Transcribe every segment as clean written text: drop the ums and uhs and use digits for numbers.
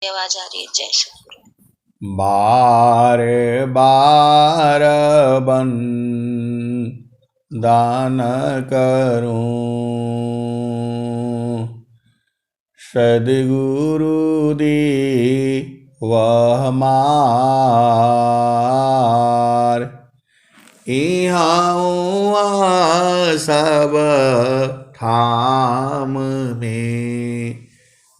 आवाज आ रही है। जय श्री बार बार बन दान करूं, सद्गुरु दी वह मार। इहाँ सब ठाम में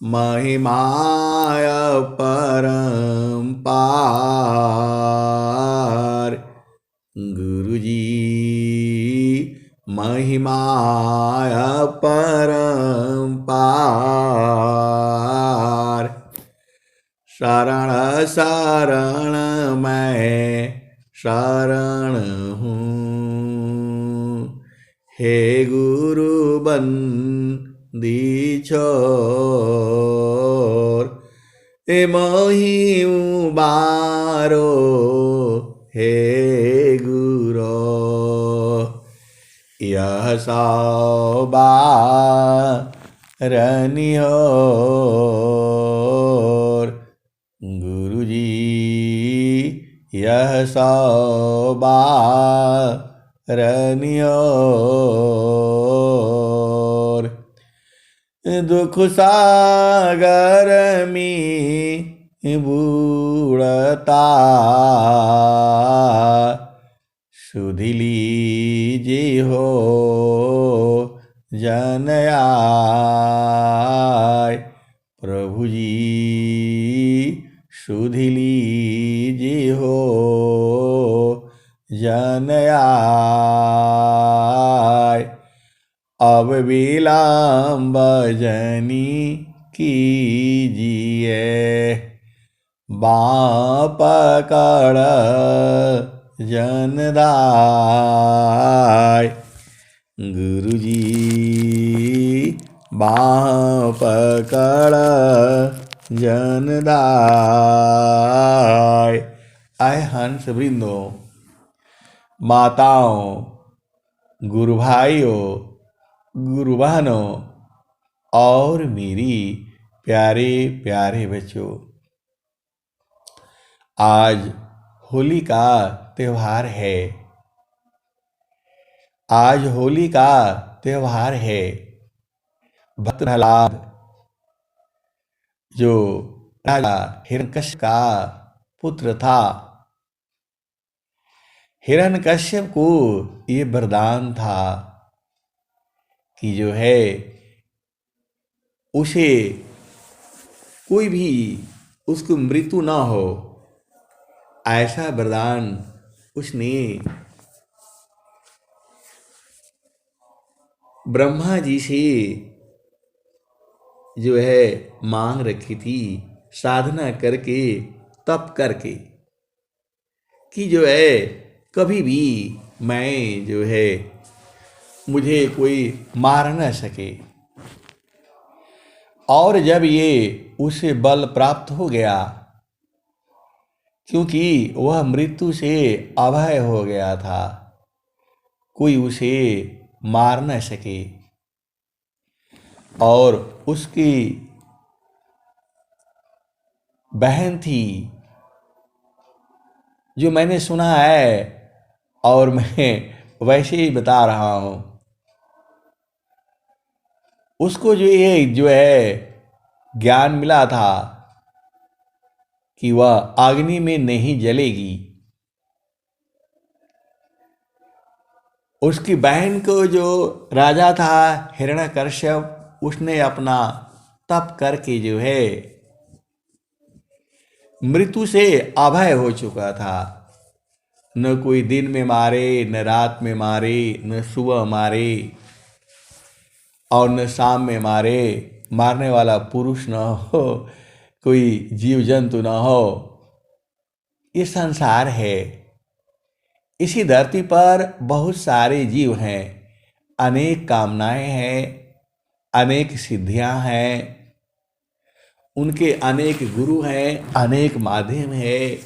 महिमाय परम्पार। गुरुजी महिमाय परम्पार। शरण शरण मैं शरण हूँ, हे गुरु बंदी छोर। हे मोहि उबारो हे गुरो, यह सौबारनियोर। गुरुजी यह सौबारनियोर। दुख सागर में बूढ़ता, सुध लीजिए हो जन आय। प्रभु जी सुध लीजिए हो जन आय। अब विलम्ब जनी कीजिए, बाँ पकड़ जनदाय। गुरुजी बाँ पकड़ जनदाय। आए हंस वृंदों, माताओं, गुरु भाइयों, गुरु बहनों और मेरी प्यारे प्यारे बच्चों, आज होली का त्योहार है। आज होली का त्योहार है। भक्त प्रहलाद जो राजा हिरण्यकश्यप का पुत्र था, हिरण्यकश्यप को ये वरदान था कि जो है उसे कोई भी उसको मृत्यु ना हो, ऐसा वरदान उसने ब्रह्मा जी से जो है मांग रखी थी, साधना करके तप करके, कि जो है कभी भी मैं जो है मुझे कोई मार न सके। और जब ये उसे बल प्राप्त हो गया, क्योंकि वह मृत्यु से अभय हो गया था, कोई उसे मार न सके। और उसकी बहन थी, जो मैंने सुना है और मैं वैसे ही बता रहा हूं, उसको जो है ज्ञान मिला था कि वह अग्नि में नहीं जलेगी। उसकी बहन को जो राजा था हिरण्यकश्यप, उसने अपना तप करके जो है मृत्यु से अभय हो चुका था। न कोई दिन में मारे, न रात में मारे, न सुबह मारे और न शाम में मारे। मारने वाला पुरुष न हो, कोई जीव जंतु न हो। ये संसार है। इसी धरती पर बहुत सारे जीव हैं, अनेक कामनाएं हैं, अनेक सिद्धियां हैं, उनके अनेक गुरु हैं, अनेक माध्यम हैं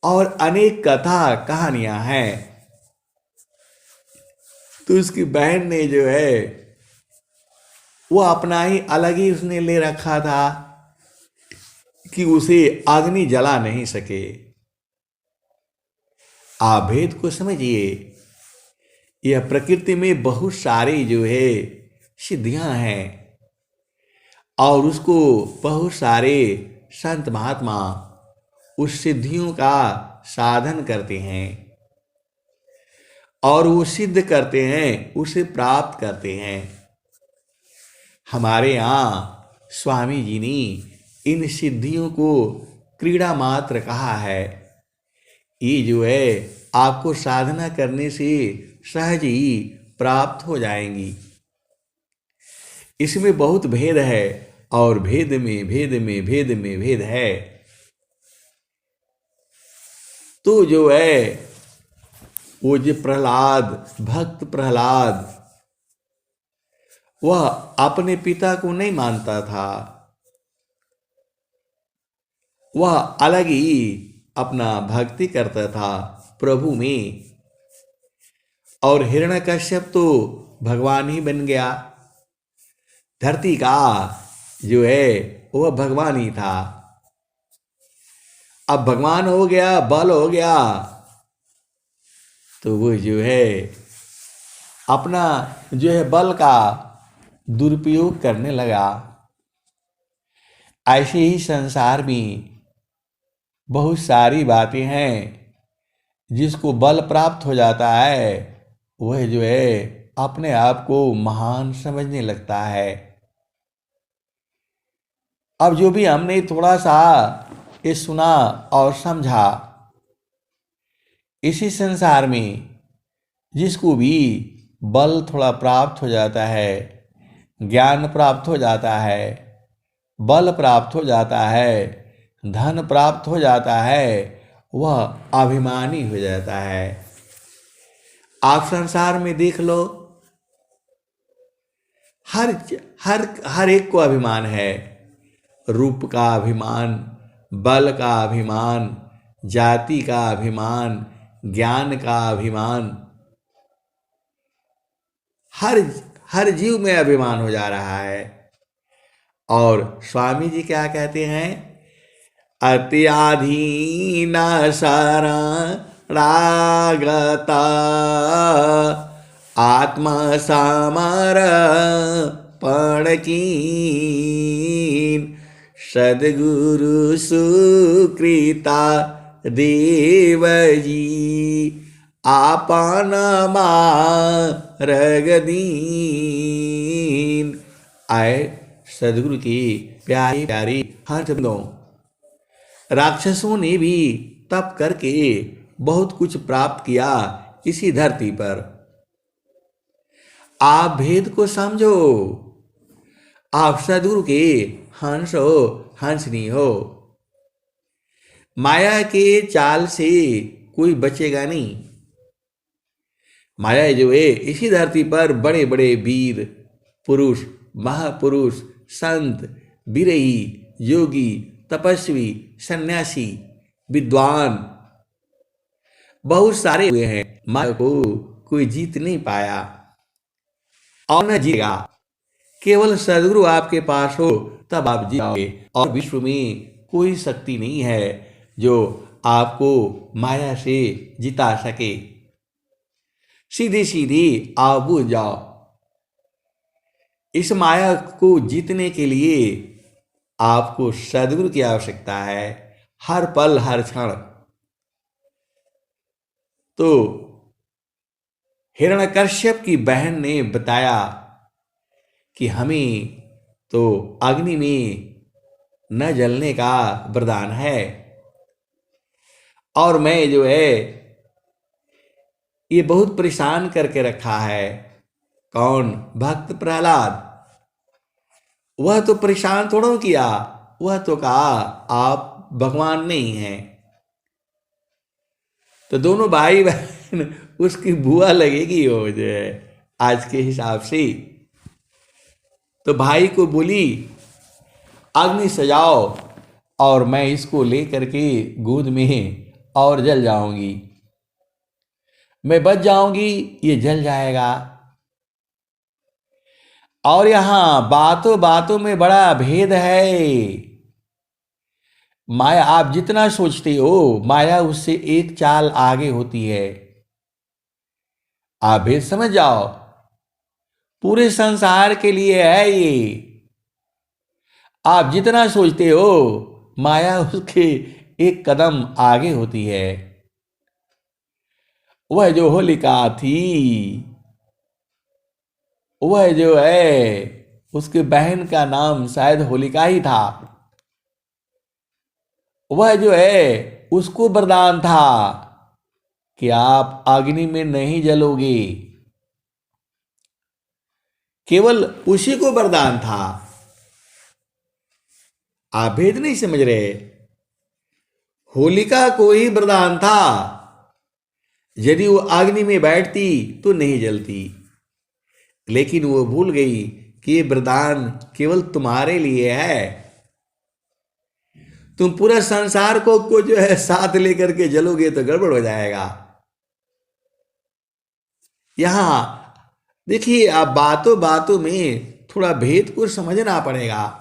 और अनेक कथा कहानियां हैं। तो उसकी बहन ने जो है वो अपना ही अलग ही उसने ले रखा था। कि उसे अग्नि जला नहीं सके। आप भेद को समझिए। यह प्रकृति में बहुत सारी जो है सिद्धियां हैं और उसको बहुत सारे संत महात्मा उस सिद्धियों का साधन करते हैं और वो सिद्ध करते हैं, उसे प्राप्त करते हैं। हमारे यहाँ स्वामी जी ने इन सिद्धियों को क्रीड़ा मात्र कहा है। ये जो है आपको साधना करने से सहज ही प्राप्त हो जाएंगी। इसमें बहुत भेद है और भेद में भेद में भेद में भेद है। तो जो है वो जो प्रहलाद, भक्त प्रहलाद, वह अपने पिता को नहीं मानता था। वह अलग ही अपना भक्ति करता था प्रभु में। और हिरण्यकश्यप तो भगवान ही बन गया। धरती का जो है वह भगवान ही था। अब भगवान हो गया, बल हो गया, तो वो जो है अपना जो है बल का दुरुपयोग करने लगा। ऐसे ही संसार में बहुत सारी बातें हैं। जिसको बल प्राप्त हो जाता है वह जो है अपने आप को महान समझने लगता है। अब जो भी हमने थोड़ा सा ये सुना और समझा, इसी संसार में जिसको भी बल थोड़ा प्राप्त हो जाता है, ज्ञान प्राप्त हो जाता है, बल प्राप्त हो जाता है, धन प्राप्त हो जाता है, वह अभिमानी हो जाता है। आप संसार में देख लो, हर हर हर एक को अभिमान है। रूप का अभिमान, बल का अभिमान, जाति का अभिमान, ज्ञान का अभिमान, हर हर जीव में अभिमान हो जा रहा है। और स्वामी जी क्या कहते हैं? अत्याधीना सारा रागता आत्मा सामर पणकीन सदगुरु सुकृता देवजी आपन मारगदीन। आए सदगुरु की प्यारी प्यारी हर शब्दों। राक्षसों ने भी तप करके बहुत कुछ प्राप्त किया इसी धरती पर। आप भेद को समझो। आप सदगुरु के हंस हो, हंसनी हो। माया के चाल से कोई बचेगा नहीं। माया जो है इसी धरती पर बड़े बड़े वीर पुरुष, महापुरुष, संत, बिरही, योगी, तपस्वी, सन्यासी, विद्वान बहुत सारे हुए हैं। माया को कोई जीत नहीं पाया और न जीतेगा। केवल सदगुरु आपके पास हो तब आप जीतोगे। और विश्व में कोई शक्ति नहीं है जो आपको माया से जिता सके। सीधी सीधी आप बुझ जाओ। इस माया को जीतने के लिए आपको सदगुरु की आवश्यकता है, हर पल हर क्षण। तो हिरण्यकश्यप की बहन ने बताया कि हमें तो अग्नि में न जलने का वरदान है और मैं जो है ये बहुत परेशान करके रखा है। कौन? भक्त प्रहलाद। वह तो परेशान थोड़ा किया, वह तो कहा आप भगवान नहीं हैं। तो दोनों भाई बहन उसकी बुआ लगेगी वो जो है आज के हिसाब से। तो भाई को बोली अग्नि सजाओ और मैं इसको लेकर के गोद में और जल जाऊंगी। मैं बच जाऊंगी, ये जल जाएगा। और यहां बातों बातों में बड़ा भेद है। माया आप जितना सोचते हो, माया उससे एक चाल आगे होती है। आप भेद समझ जाओ, पूरे संसार के लिए है ये। आप जितना सोचते हो, माया उसके एक कदम आगे होती है। वह जो होलिका थी, वह जो है, उसके बहन का नाम शायद होलिका ही था। वह जो है, उसको वरदान था कि आप अग्नि में नहीं जलोगे। केवल उसी को वरदान था। आप भेद नहीं समझ रहे। होलिका को ही वरदान था, यदि वो अग्नि में बैठती तो नहीं जलती। लेकिन वो भूल गई कि ये वरदान केवल तुम्हारे लिए है। तुम पूरा संसार को जो है साथ लेकर के जलोगे तो गड़बड़ हो जाएगा। यहां देखिए, आप बातों बातों में थोड़ा भेद को समझना पड़ेगा।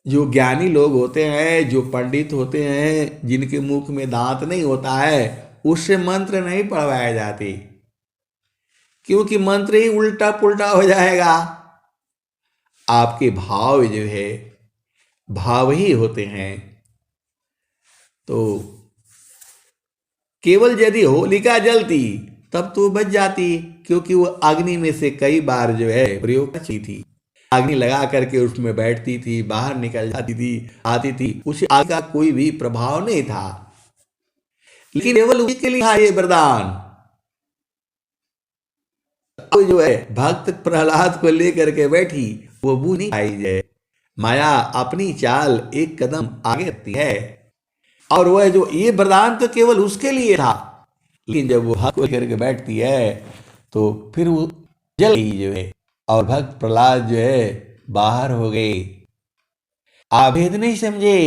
जो ज्ञानी लोग होते हैं, जो पंडित होते हैं, जिनके मुख में दांत नहीं होता है, उससे मंत्र नहीं पढ़वाए जाते, क्योंकि मंत्र ही उल्टा पुल्टा हो जाएगा। आपके भाव जो है, भाव ही होते हैं। तो केवल यदि होलिका जलती तब तो बच जाती, क्योंकि वो अग्नि में से कई बार जो है प्रयोग की थी। अग्नि लगा करके उसमें बैठती थी, बाहर निकल जाती थी, आती थी, उसे आग का कोई भी प्रभाव नहीं था। लेकिन केवल उसके लिए था ये वरदान। तो जो है भक्त प्रहलाद को लेकर के बैठी, वो बूझ नहीं पाई है। माया अपनी चाल एक कदम आगे रखती है, और वह जो ये वरदान तो केवल उसके लिए था। लेकिन जब वो भक्त को लेकर के बैठती है तो फिर वो जल गई जो है, और भक्त प्रहलाद जो है बाहर हो गए। आभेद नहीं समझे।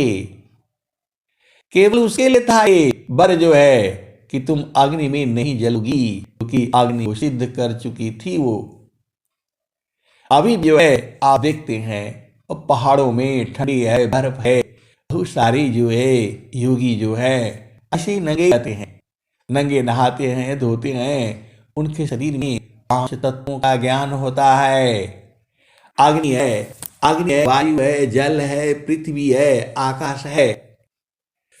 केवल उसके लिए था ये वर जो है कि तुम अग्नि में नहीं जलोगी, क्योंकि अग्नि को सिद्ध कर चुकी थी वो। अभी जो है आप देखते हैं, और पहाड़ों में ठंडी है, बर्फ है, बहुत सारी जो है योगी जो है ऐसे ही नंगे जाते हैं, नंगे नहाते हैं, धोते हैं। उनके शरीर में 5 तत्वों का ज्ञान होता है। अग्नि है, अग्नि है, वायु है, जल है, पृथ्वी है, आकाश है।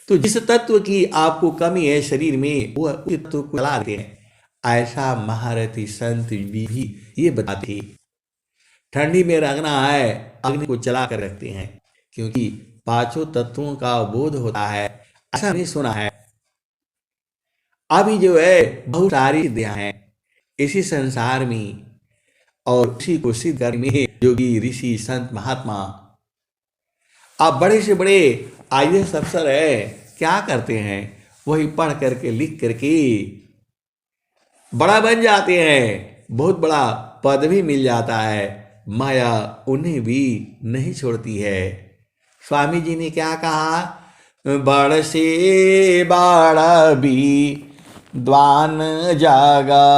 तो जिस तत्व की आपको कमी है शरीर में, वो उस तत्व को चला देते हैं। ऐसा महारथी संत भी ये बताते हैं। ठंडी में रखना है, अग्नि को चला कर रखते हैं, क्योंकि 5 तत्वों का बोध होता है। ऐसा नहीं सुना है। अभी जो है बहुत सारी सिद्धियां हैं इसी संसार में, और उसी को सिद्ध करने में योगी, ऋषि, संत, महात्मा, आप बड़े से बड़े IAS अफसर है, क्या करते हैं? वही पढ़ करके लिख करके बड़ा बन जाते हैं, बहुत बड़ा पद भी मिल जाता है। माया उन्हें भी नहीं छोड़ती है। स्वामी जी ने क्या कहा? बड़ से बड़ भी द्वान जागा,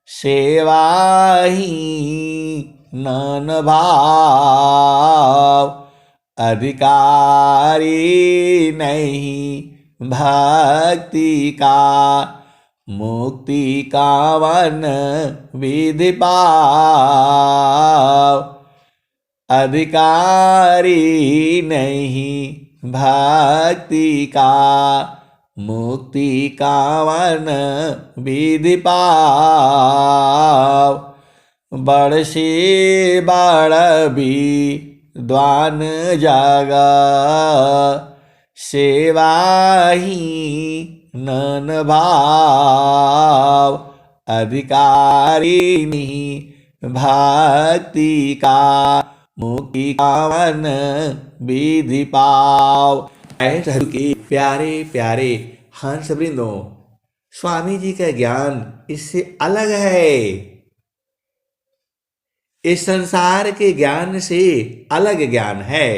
सेवा ही नन भाव, अधिकारी नहीं भक्ति का, मुक्ति का वन विधि पाव, अधिकारी नहीं भक्ति का, मुक्ति का वन विधि पाव, बड़ से बड़ भी द्वान जागा, सेवा ही नन भाव, अधिकारी नहीं भक्ति का, मुक्ति का वन विधि पाव। ऐसे के प्यारे प्यारे हंस वृंदों, स्वामी जी का ज्ञान इससे अलग है। इस संसार के ज्ञान से अलग ज्ञान है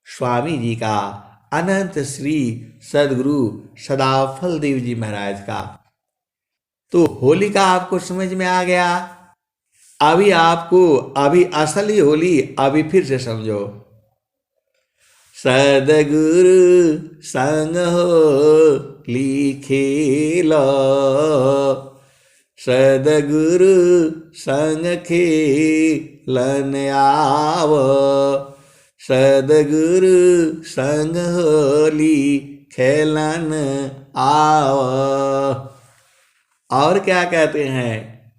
स्वामी जी का, अनंत श्री सदगुरु सदाफल देव जी महाराज का। तो होली का आपको समझ में आ गया। अभी असली होली अभी फिर से समझो। सदगुरु संग होली खेला, सदगुरु संग खेलन आव, सदगुरु संग होली खेलन आव। और क्या कहते हैं?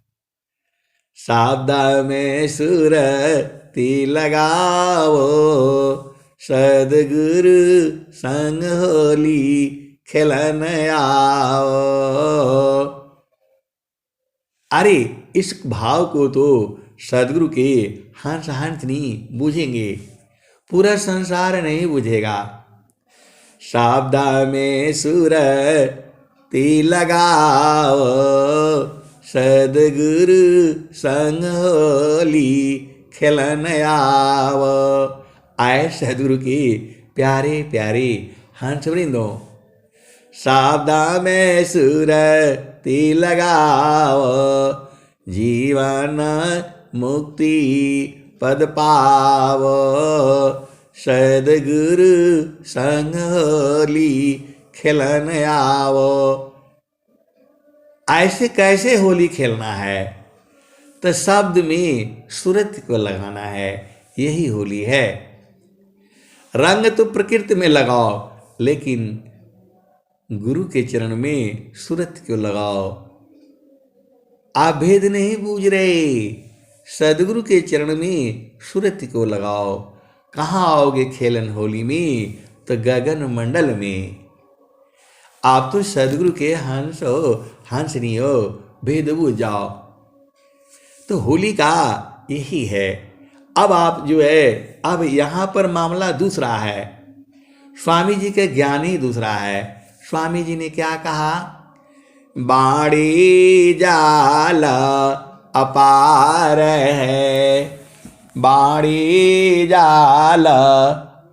साबदा में सुरती लगाओ, सदगुरु संग होली खेलन आओ। अरे इस भाव को तो सदगुरु के हंस हंस नहीं बूझेंगे, पूरा संसार नहीं बुझेगा। साबदा में सुरती लगाओ, सदगुरु संग होली खेलन आव। आए सदगुरु के प्यारे प्यारे हंस वृंदों, साबदा में सुरती लगाओ, जीवन मुक्ति पद पावो, सदगुरु संग होली खेलन आवो। ऐसे कैसे होली खेलना है? तो शब्द में सूरत को लगाना है, यही होली है। रंग तो प्रकृति में लगाओ, लेकिन गुरु के चरण में सूरत को लगाओ। आप भेद नहीं बूझ रहे, सदगुरु के चरण में सूरत को लगाओ। कहाँ आओगे खेलन होली में? तो गगन मंडल में। आप तो सदगुरु के हंस हो, हंसनी हो, भेद बूझ जाओ। तो होली का यही है। अब आप जो है, अब यहाँ पर मामला दूसरा है। स्वामी जी के ज्ञान ही दूसरा है। स्वामी जी ने क्या कहा? बाड़ी जाल अपार है, बाड़ी जाल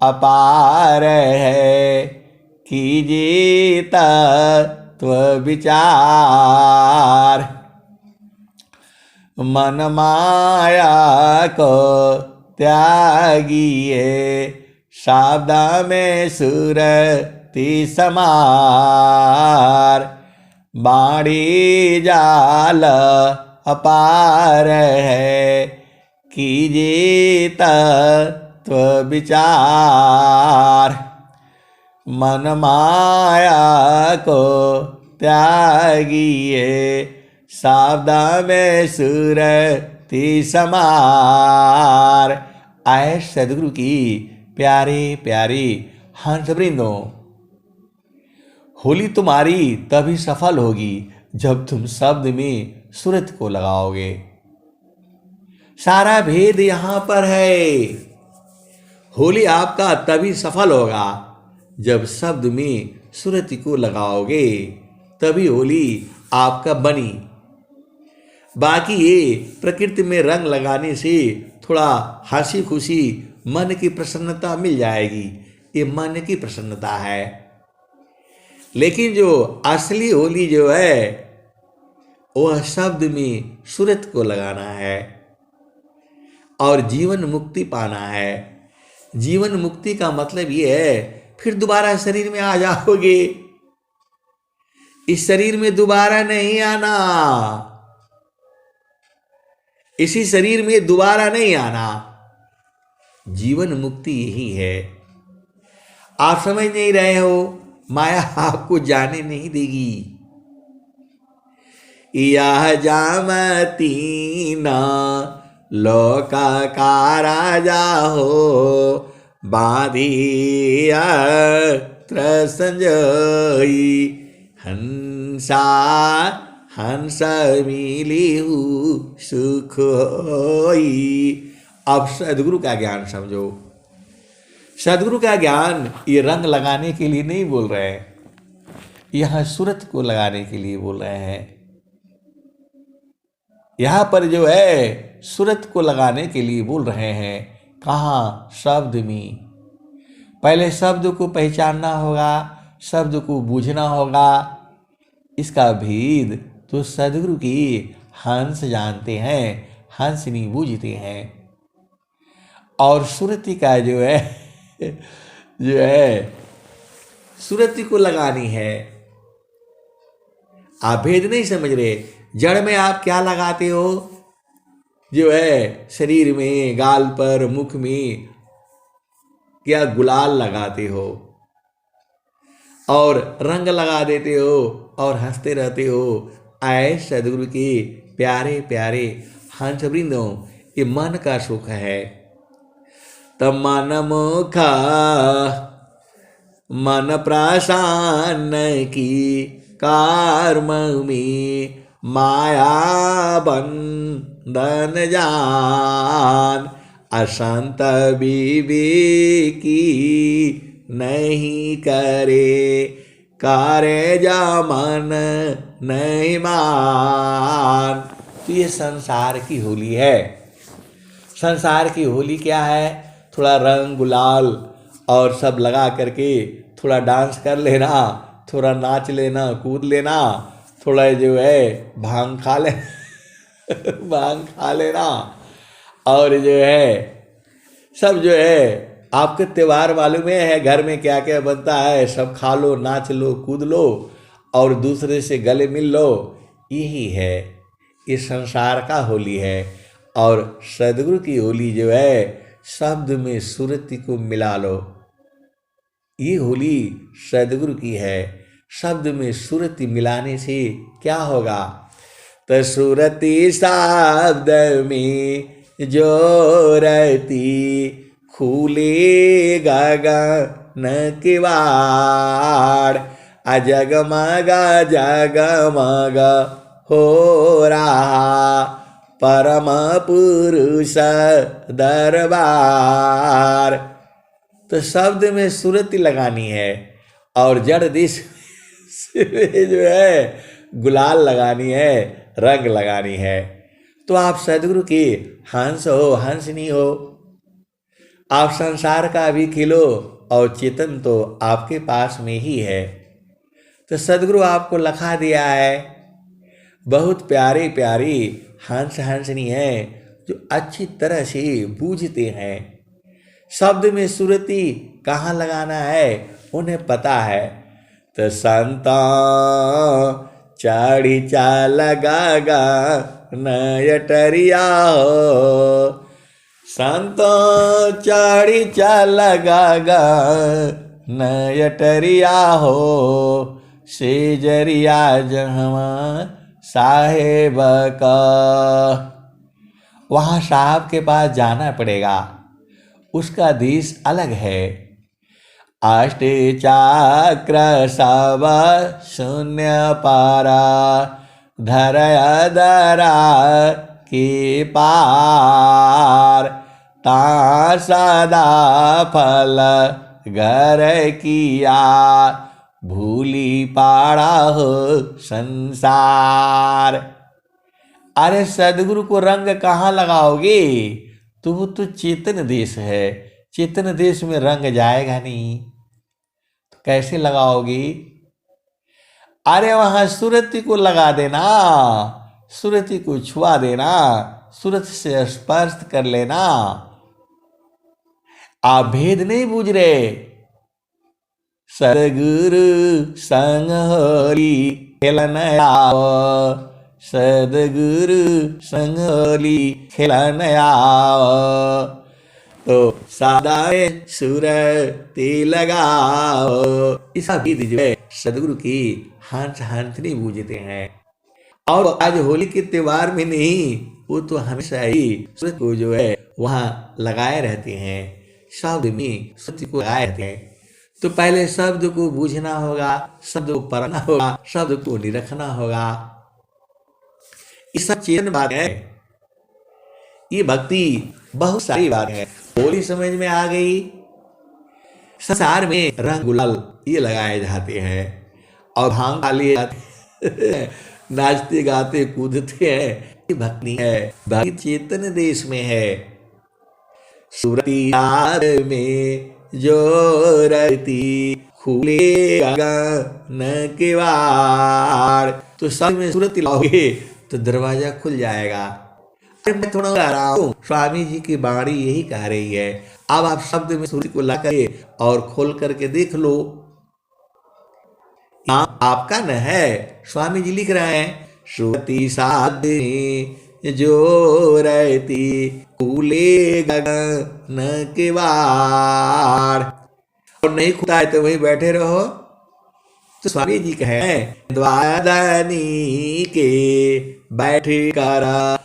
अपार है, कीजिए तत्व विचार, मन माया को त्यागिए, साबदा में सुरती समार, बाड़ी जाल अपार है, कीजिए तत्व विचार, मन माया को त्यागिए, साबदा में सुरती समार। आए सदगुरु की प्यारे प्यारे हंस वृंदों, होली तुम्हारी तभी सफल होगी जब तुम शब्द में सूरत को लगाओगे। सारा भेद यहां पर है। होली आपका तभी सफल होगा जब शब्द में सूरत को लगाओगे, तभी होली आपका बनी। बाकी ये प्रकृति में रंग लगाने से थोड़ा हंसी खुशी मन की प्रसन्नता मिल जाएगी, ये मन की प्रसन्नता है। लेकिन जो असली होली जो है वह शब्द में सूरत को लगाना है और जीवन मुक्ति पाना है। जीवन मुक्ति का मतलब ये है फिर दोबारा शरीर में आ जाओगे, इस शरीर में दोबारा नहीं आना, इसी शरीर में दोबारा नहीं आना। जीवन मुक्ति यही है। आप समझ नहीं रहे हो, माया आपको जाने नहीं देगी। यह जामती न लोका का राजा हो, बाधिया संजोई, हंसा हंस मिलिहु सुख होई। अब सदगुरु का ज्ञान समझो। सदगुरु का ज्ञान ये रंग लगाने के लिए नहीं बोल रहे हैं, यह सूरत को लगाने के लिए बोल रहे हैं। यहां पर जो है सूरत को लगाने के लिए बोल रहे हैं। कहाँ? शब्द में। पहले शब्द को पहचानना होगा, शब्द को बूझना होगा। इसका भेद तो सदगुरु की हंस जानते हैं, हंस नहीं बूझते हैं। और सुरति का जो है जो है सुरति को लगानी है। आप भेद नहीं समझ रहे। जड़ में आप क्या लगाते हो, जो है शरीर में, गाल पर, मुख में क्या गुलाल लगाते हो और रंग लगा देते हो और हंसते रहते हो। आए सदगुरु के प्यारे प्यारे हंस वृंदों, ये मन का सुख है। तब मन मुखा मन प्रसन्न की कर्म में माया बंधन जान। असंत विवेकी नहीं करे, करे जा मन नहीं मान। तो ये संसार की होली है। संसार की होली क्या है? थोड़ा रंग गुलाल और सब लगा करके थोड़ा डांस कर लेना, थोड़ा नाच लेना, कूद लेना, थोड़ा जो है भांग खा ले भांग खा लेना, और जो है सब जो है आपके त्योहार मालूम है घर में क्या क्या बनता है, सब खा लो, नाच लो, कूद लो और दूसरे से गले मिल लो। यही है, इस संसार का होली है। और सदगुरु की होली जो है शब्द में सुरति को मिला लो। ये होली सदगुरु की है। शब्द में सुरति मिलाने से क्या होगा? तो सुरति शब्द में जोरती खुले गगन किवाड़। जगमगा जगमग हो रहा परम पुरुष दरबार। तो शब्द में सुरति लगानी है और जड़ दिश जो है गुलाल लगानी है, रंग लगानी है। तो आप सदगुरु के हंस हो, हंसनी हो। आप संसार का भी खिलो और चेतन तो आपके पास में ही है। तो सदगुरु आपको लखा दिया है। बहुत प्यारी प्यारी हंस हंसनी है जो अच्छी तरह से बूझते हैं। शब्द में सुरति कहाँ लगाना है उन्हें पता है। तो संता चाड़ी चा लगागा नयटरिया हो। संतो चाड़ी चा लगागा नयटरिया हो। सेजरिया जहमा साहेब का, वहाँ साहब के पास जाना पड़ेगा। उसका देश अलग है। अष्टे चाक्र सब शून्य पारा धरया दरा के पार। ता सदा फल घर किया भूली पाड़ा हो संसार। अरे सदगुरु को रंग कहाँ लगाओगे? तो चेतन देश है। चेतन देश में रंग जाएगा नहीं तो कैसे लगाओगी? अरे वहां सुरति को लगा देना, सुरति को छुआ देना, सुरत से स्पर्श कर लेना। आप भेद नहीं बूझ रहे। सदगुरु संग होली खेलन आओ। सदगुरु संग होली खेलन आओ। तो सादा सुरति लगाओ। इसका विधि जो है सदगुरु की हंस हंसनी बूझते हैं। और आज होली के त्योहार में नहीं, वो तो हमेशा ही सूरज को जो है वहां लगाए रहते हैं। शब्द में सूरज को लगाए रहते हैं। तो पहले शब्द को बूझना होगा, शब्द को पढ़ना होगा, शब्द को निरखना होगा। ये सब चेतन बात है। ये भक्ति बहुत सारी बात है। होली समझ में आ गई। संसार में रंग गुलाल ये लगाए जाते हैं और भांग खा लिए जाते हैं, नाचते गाते कूदते हैं। ये भक्ति है। भक्ति चेतन देश में है। सुरति में जोरती खुले गगन किवाड़। तो सब में सुरति लाओगे तो दरवाजा खुल जाएगा। मैं थोड़ा आ रहा हूँ। स्वामी जी की बाणी यही कह रही है। अब आप शब्द में सूर्य को ला करके और खोल करके देख लो, यहाँ आपका न है। स्वामी जी लिख रहे हैं, श्रुति साधे जो रहती कूले गगन के वार, और नहीं खुदा है तो वहीं बैठे रहो। तो स्वामी जी कहे, द्वादनी के बैठ कर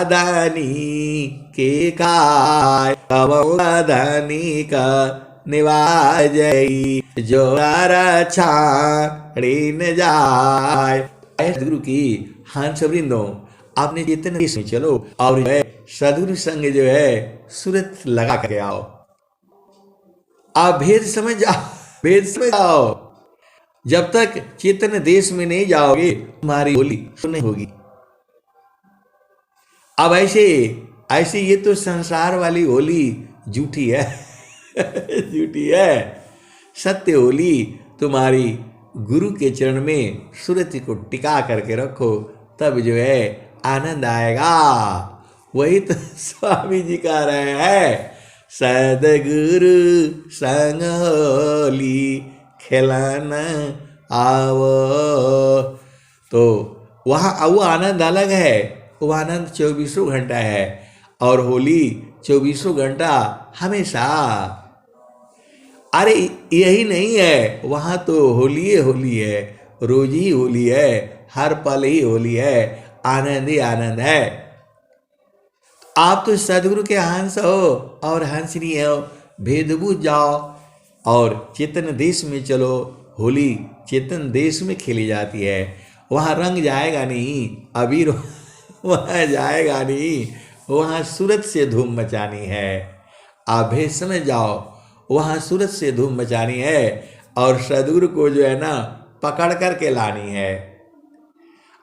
धनी के काय धनी का निवाजई जो छाड़ी न जाए। सदगुरु की हंस वृंदो, आपने जितने देश में चलो और सदगुरु संग जो है सूरत लगा के आओ। आप भेद समझ जाओ, भेद समझ जाओ। जब तक चेतन देश में नहीं जाओगे तुम्हारी होली नहीं होगी। अब ऐसे ये तो संसार वाली होली झूठी है झूठी है। सत्य होली तुम्हारी गुरु के चरण में सुरति को टिका करके रखो, तब जो है आनंद आएगा। वही तो स्वामी जी कह रहे हैं, सदगुरु संग होली खेलन आवो। तो वहाँ वो आनंद अलग है, वो आनंद 24 घंटा है, और होली 24 घंटा हमेशा। अरे यही नहीं है, वहाँ तो होली है, रोज ही होली है, हर पल ही होली है, आनंद ही आनंद है। आप तो सदगुरु के हंस हो और हंसनी हो, भेद बूझ जाओ और चेतन देश में चलो। होली चेतन देश में खेली जाती है, वहाँ रंग जाएगा नहीं, अबीर वहाँ जाएगा नहीं, वहाँ सूरत से धूम मचानी है। आप भेद समझ जाओ, वहाँ सूरत से धूम मचानी है और सदगुरु को जो है ना पकड़ करके लानी है।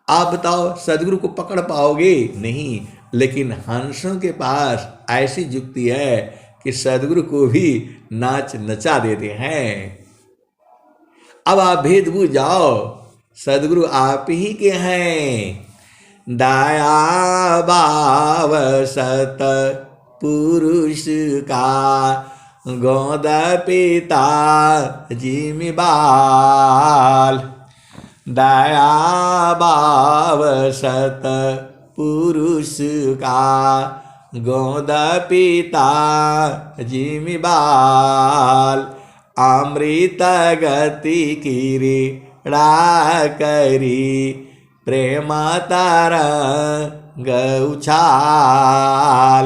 आप बताओ सदगुरु को पकड़ पाओगे? नहीं, लेकिन हंसों के पास ऐसी युक्ति है कि सदगुरु को भी नाच नचा देते हैं। अब आप भेद बूझ जाओ, सदगुरु आप ही के हैं। दया भाव सत पुरुष का गोद पिता जिम्मेवार। दया भाव सत पुरुष का गोद पिता जिम्मेवार। अमृत गति क्रीड़ा करी प्रेम तरंग उछाल।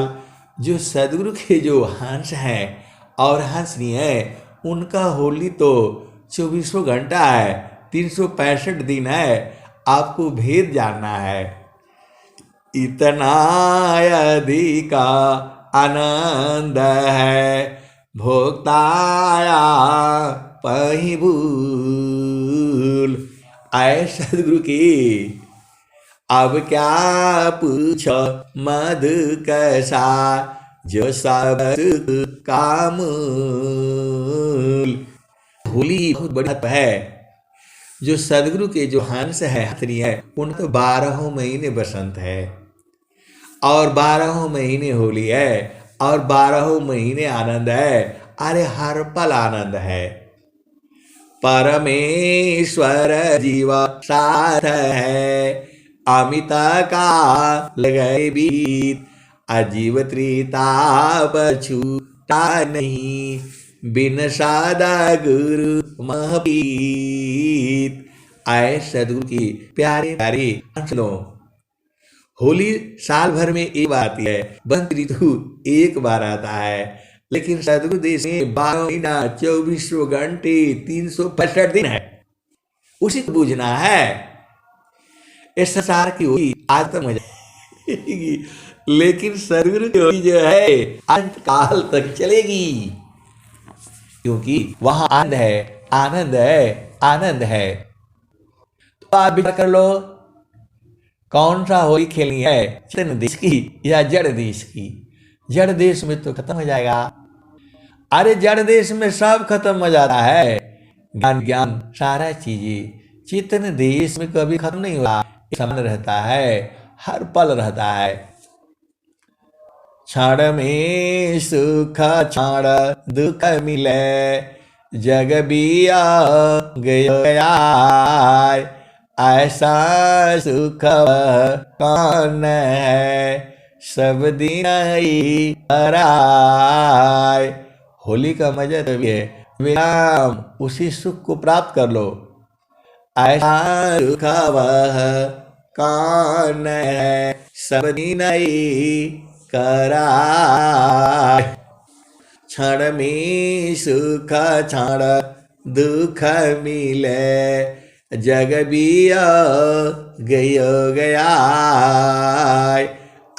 जो सदगुरु के जो हंस हैं और हंसनी है, उनका होली तो 24 घंटा है, 365 दिन है। आपको भेद जानना है। इतना अधिक आनंद है भोक्ताया पही भूल। आए सदगुरु की अब क्या पूछो मधु कैसा जो सब का मूल। होली बहुत बड़ी बात है। जो सदगुरु के जो हंस है, हथनी है, उन तो 12 महीने बसंत है और 12 महीने होली है और 12 महीने आनंद है। अरे हर पल आनंद है। परमेश्वर जीव साथ है, अमित का लगे बीत। अजीव त्रिताप छूटा नहीं, बिन सादा गुरु महपीत। आए सदगुरु की प्यारे प्यारे अंशलों। होली साल भर में एक बार आती है, बसंत ऋतु एक बार आता है, लेकिन सदगुरु देश में 12 महीना 24 घंटे 365 दिन है। उसी को बूझना है। इस संसार की होली आज तक मजा आएगी, लेकिन सदगुरु की होली जो है अंत काल तक चलेगी, क्योंकि वहां आनंद है, आनंद है, आनंद है। तो आप विचार कर लो, कौन सा होली खेलनी है, चेतन देश की या जड़ देश की? जड़ देश में तो खत्म हो जाएगा। अरे जड़ देश में सब खत्म हो जाता है, ज्ञान ज्ञान सारा चीजें। चेतन देश में कभी खत्म नहीं होता, समान रहता है, हर पल रहता है। क्षण में सुख क्षण दुख मिले, जग बिया गया ऐसा सुख कौन है, सब दिन ही हराय। होली का मजा तो ये विराम, उसी सुख को प्राप्त कर लो। ऐसा सुख वह कौन है, सब दिन ही कराय। क्षण में सुख क्षण दुख मिले, जग बिया गया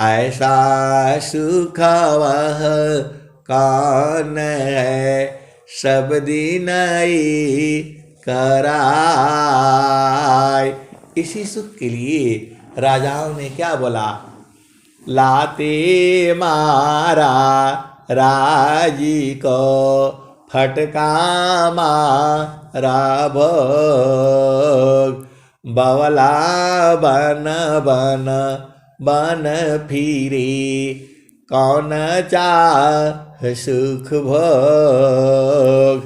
ऐसा सुख वह कौन है, सब दिन ही कराय। इसी सुख के लिए राजाओं ने क्या बोला, लाते मारा राजी को फटका मारा भोग, बवला बन बन बन फिरी कौन चाह सुख भोग।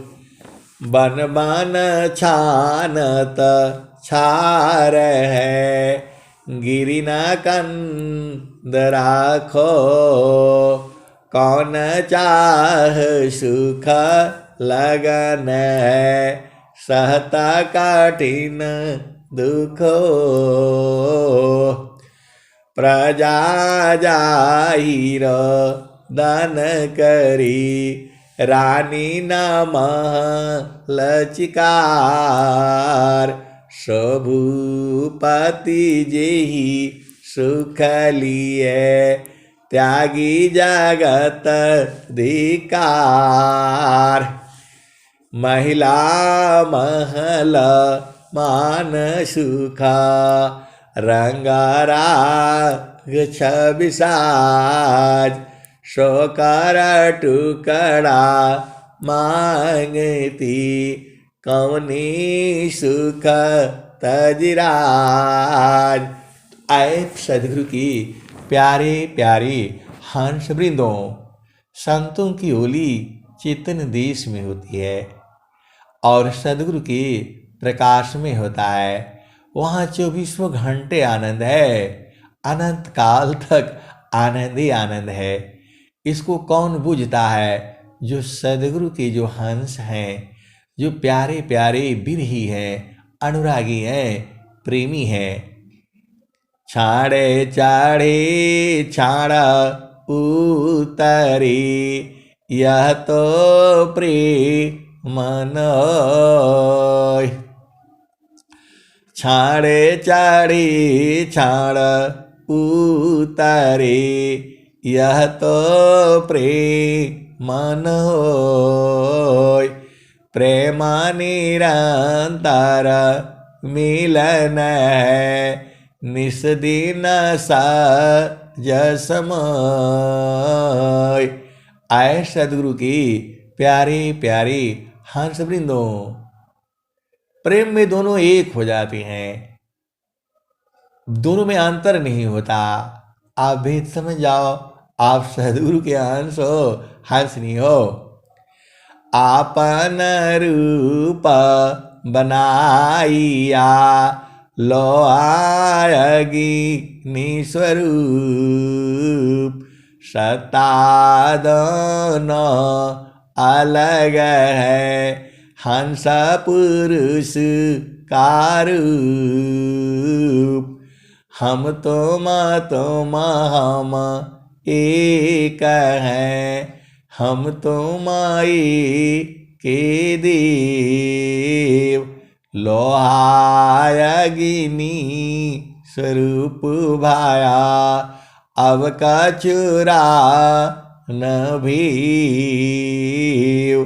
बन बन छानत छार है, गिरी न कंद राखो, कौन चाह सुख लगन है, सहता कठिन दुखो। प्रजा जाहिर दान करी, रानी नम लचिकार, सबूपति जेहि सुख लिए, त्यागी जगत धिकार। महिला महल मान सुख, रंगराग छबिसाज, शोकर टुकड़ा मांगती, कौनी सुख तजराज। आए सदगुरु की प्यारे प्यारे हंस वृंदों, संतों की होली चेतन देश में होती है और सदगुरु के प्रकाश में होता है। वहाँ 24 घंटे आनंद है, अनंत काल तक आनंद ही आनंद है। इसको कौन बूझता है? जो सदगुरु के जो हंस हैं, जो प्यारे प्यारे बिरही हैं, अनुरागी हैं, प्रेमी हैं। छाड़े चाड़े छाड़ा उतरी, यह तो प्रेम मनोय। छाड़े चाड़े छाड़ उतरे, यह तो प्रेम मनोय। प्रेम निरंतर मिलन है, निस दिन सजसमय। आए सदगुरु की प्यारे प्यारे हंस वृंदों, प्रेम में दोनों एक हो जाते हैं, दोनों में अंतर नहीं होता। आप भेद समझ जाओ, आप सदगुरु के हंस हो, हंस नहीं हो। आपन रूप बनाइया, लो आयगी निस्वरूप। सत्ता दोनों अलग है, हंस पुरुष का रूप। हम तुम हम एक हैं, हम तुम के देव। लोहायगिनी स्वरूप भाया, अब कचुरा न भीव।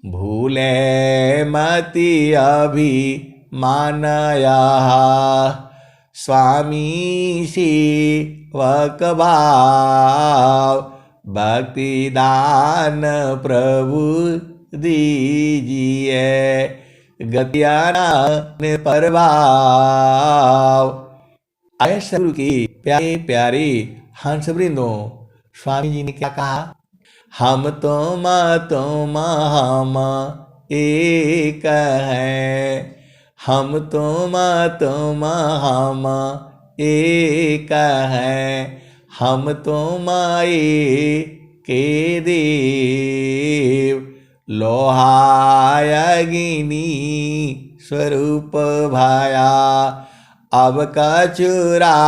भूले मति अभी मानया, स्वामी सेवक भाव। भक्ति दान प्रभु दीजिए, गतियान प्रभाव। आए सदगुरु की प्यारे प्यारे हंस वृंदों, स्वामी जी ने क्या कहा? हम तुम हम एक है, हम तुम हम एक है, हम तुम के देव, लोहाय अग्नि स्वरूप भाया, अब कचुरा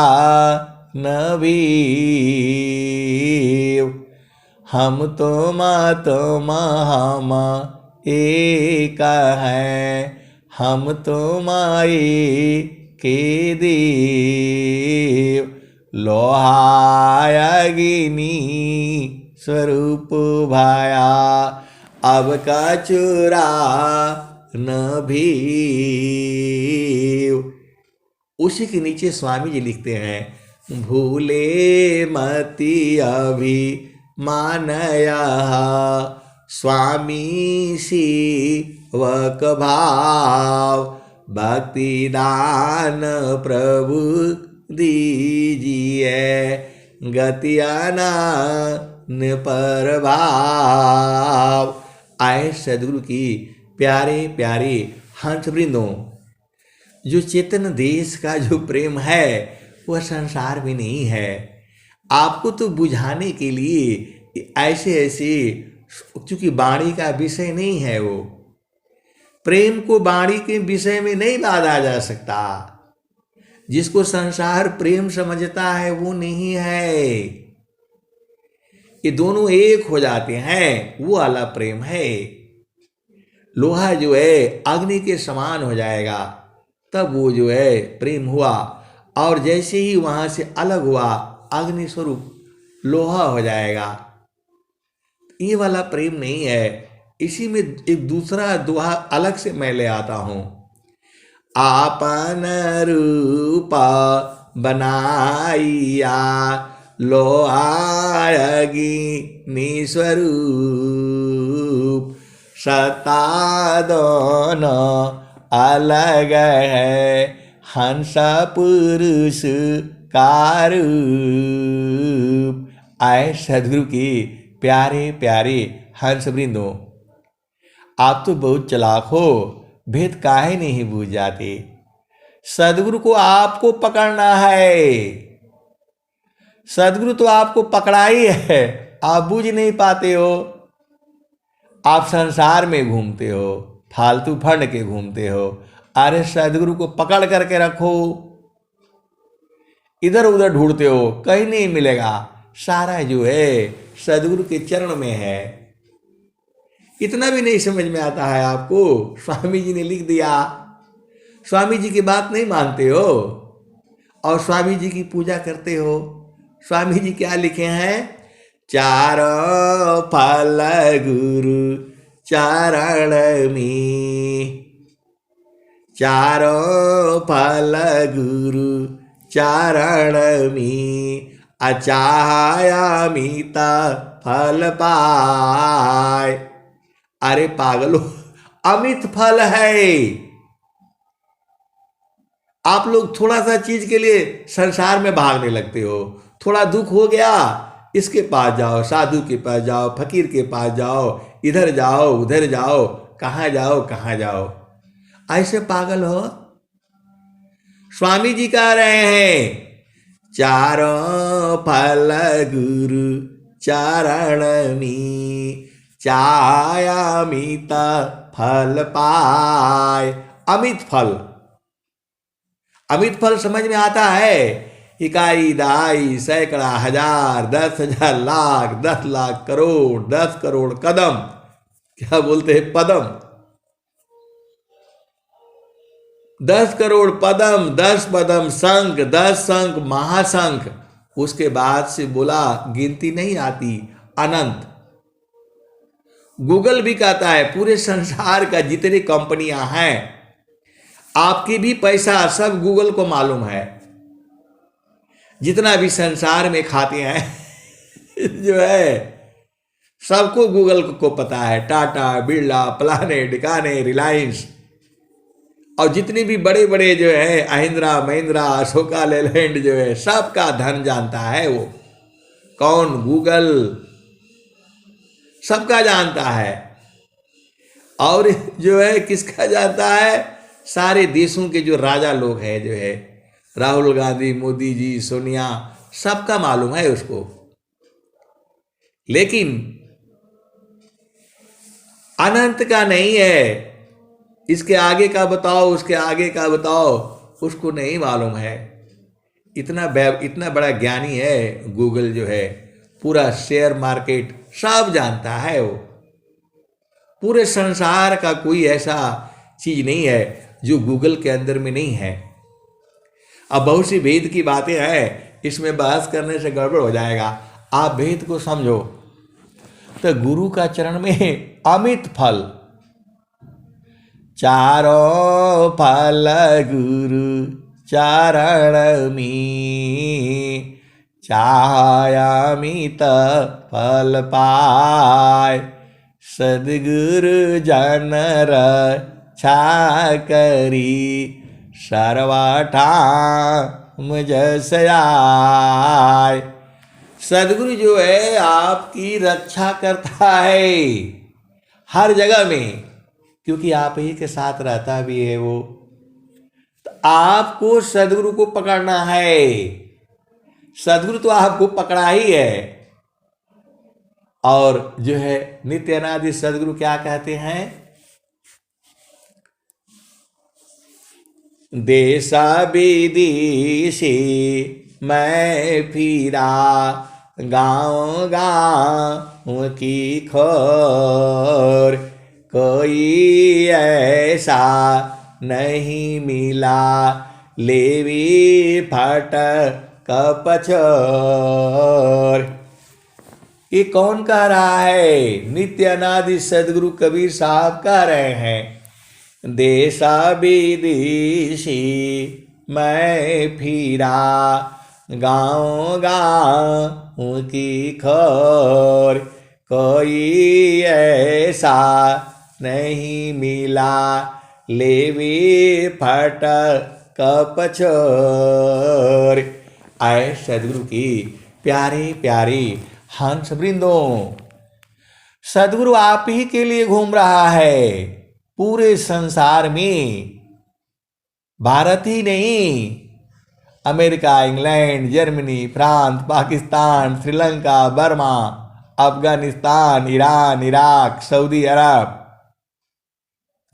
न भीव, हम तुम हम एक है, हम तुम के देव, लोहाय अग्नि स्वरूप भाया, अब कचुरा न भीव। उसी के नीचे स्वामी जी लिखते हैं, भूले मति अभी मानया, स्वामी सेवक भाव, भक्ति दान प्रभु दीजिए, गति अनन्य प्रभाव। आए सदगुरु की प्यारे प्यारे हंस वृंदों, जो चेतन देश का जो प्रेम है वह संसार में नहीं है। आपको तो बुझाने के लिए ऐसे ऐसे, क्योंकि वाणी का विषय नहीं है वो, प्रेम को वाणी के विषय में नहीं बांधा जा सकता। जिसको संसार प्रेम समझता है वो नहीं है, ये दोनों एक हो जाते हैं, वो वाला प्रेम है। लोहा जो है अग्नि के समान हो जाएगा, तब वो जो है प्रेम हुआ, और जैसे ही वहां से अलग हुआ अग्नि स्वरूप लोहा हो जाएगा। ये वाला प्रेम नहीं है। इसी में एक दूसरा दोहा अलग से मैं ले आता हूं, आपन रूपा बनाइया, लोहा अग्नि स्वरूप, सत्ता दोनों अलग है, हंस पुरुष का रूप। आए सदगुरु की प्यारे प्यारे हंस वृंदों, आप तो बहुत चालाक हो, भेद काहे नहीं बूझ जाते। सदगुरु को आपको पकड़ना है, सदगुरु तो आपको पकड़ा ही है, आप बूझ नहीं पाते हो। आप संसार में घूमते हो, फालतू फंड के घूमते हो। अरे सदगुरु को पकड़ करके रखो, इधर उधर ढूंढते हो, कहीं नहीं मिलेगा। सारा जो है सदगुरु के चरण में है। इतना भी नहीं समझ में आता है आपको, स्वामी जी ने लिख दिया। स्वामी जी की बात नहीं मानते हो और स्वामी जी की पूजा करते हो। स्वामी जी क्या लिखे हैं? चारों फल गुरु चरण में, चारों फल गुरु चरण में, अचायामित फल पाए। अरे पागलो, अमित फल है। आप लोग थोड़ा सा चीज के लिए संसार में भागने लगते हो। थोड़ा दुख हो गया, इसके पास जाओ, साधु के पास जाओ, फकीर के पास जाओ, इधर जाओ उधर जाओ, कहाँ जाओ। ऐसे पागल हो। स्वामी जी कह रहे हैं, चारों फल गुरु चरण में, चायामित फल पाए। अमित फल, अमित फल समझ में आता है? इकाई दाई सैकड़ा हजार 10,000 लाख 10 लाख करोड़ 10 करोड़ कदम, क्या बोलते हैं, पदम। 10 करोड़ पदम, 10 पदम शंख, 10 शंख महाशंख। उसके बाद से बोला गिनती नहीं आती, अनंत। गूगल भी कहता है पूरे संसार का जितनी कंपनियां हैं, आपकी भी पैसा सब गूगल को मालूम है। जितना भी संसार में खाते हैं जो है सबको गूगल को पता है। टाटा, बिरला, प्लानेट, गाने, रिलायंस, और जितने भी बड़े बड़े जो है महिंद्रा, अशोका लेलैंड जो है, सबका धन जानता है वो। कौन? गूगल सबका जानता है। और जो है किसका जानता है? सारे देशों के जो राजा लोग हैं, जो है राहुल गांधी, मोदी जी, सोनिया, सबका मालूम है उसको। लेकिन अनंत का नहीं है। इसके आगे का बताओ, उसके आगे का बताओ, उसको नहीं मालूम है। इतना बड़ा ज्ञानी है गूगल जो है। पूरा शेयर मार्केट सब जानता है वो। पूरे संसार का कोई ऐसा चीज नहीं है जो गूगल के अंदर में नहीं है। अब बहुत सी वेद की बातें हैं, इसमें बहस करने से गड़बड़ हो जाएगा। आप वेद को समझो तो गुरु का चरण में अमित फल, चारों फल गुरु चरण में, चाहयामित फल पाय, सद्गुरु जन रक्षा करी, सर्वठाम जस आय। सदगुरु जो है आपकी रक्षा करता है हर जगह में, क्योंकि आप ही के साथ रहता भी है वो। तो आपको सदगुरु को पकड़ना है। सदगुरु तो आपको पकड़ा ही है। और जो है नित्य अनादि सदगुरु क्या कहते हैं? देशा विदेशी मैं फिरा, गाँव गाँव की खोर, कोई ऐसा नहीं मिला, लेवी फट कपछोर। ये कौन कह रहा है? नित्य अनादि सदगुरु कबीर साहब कह रहे हैं। देशा विदेशी मैं फिरा, गाँव गाँव की खोर, कोई ऐसा नहीं मिला, लेवी फट कपछोर। आए सदगुरु की प्यारे प्यारे हंस वृंदों, सदगुरु आप ही के लिए घूम रहा है पूरे संसार में। भारत ही नहीं, America, England, Germany, France, Pakistan, Sri Lanka, Burma, Afghanistan, Iran, Iraq, Saudi Arab,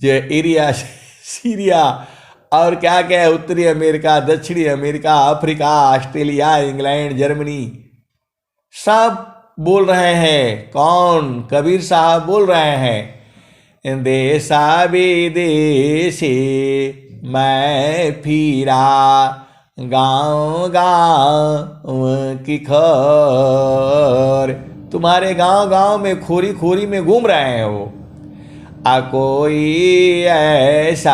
जो एरिया, सीरिया और क्या क्या है, उत्तरी अमेरिका, दक्षिणी America, Africa, Australia, England, Germany, सब बोल रहे हैं। कौन? कबीर साहब बोल रहे हैं। देशा विदेशी मैं फिरा, गाँव गाँव की खोर। तुम्हारे गांव गांव में, खोरी खोरी में घूम रहे हैं वो। कोई ऐसा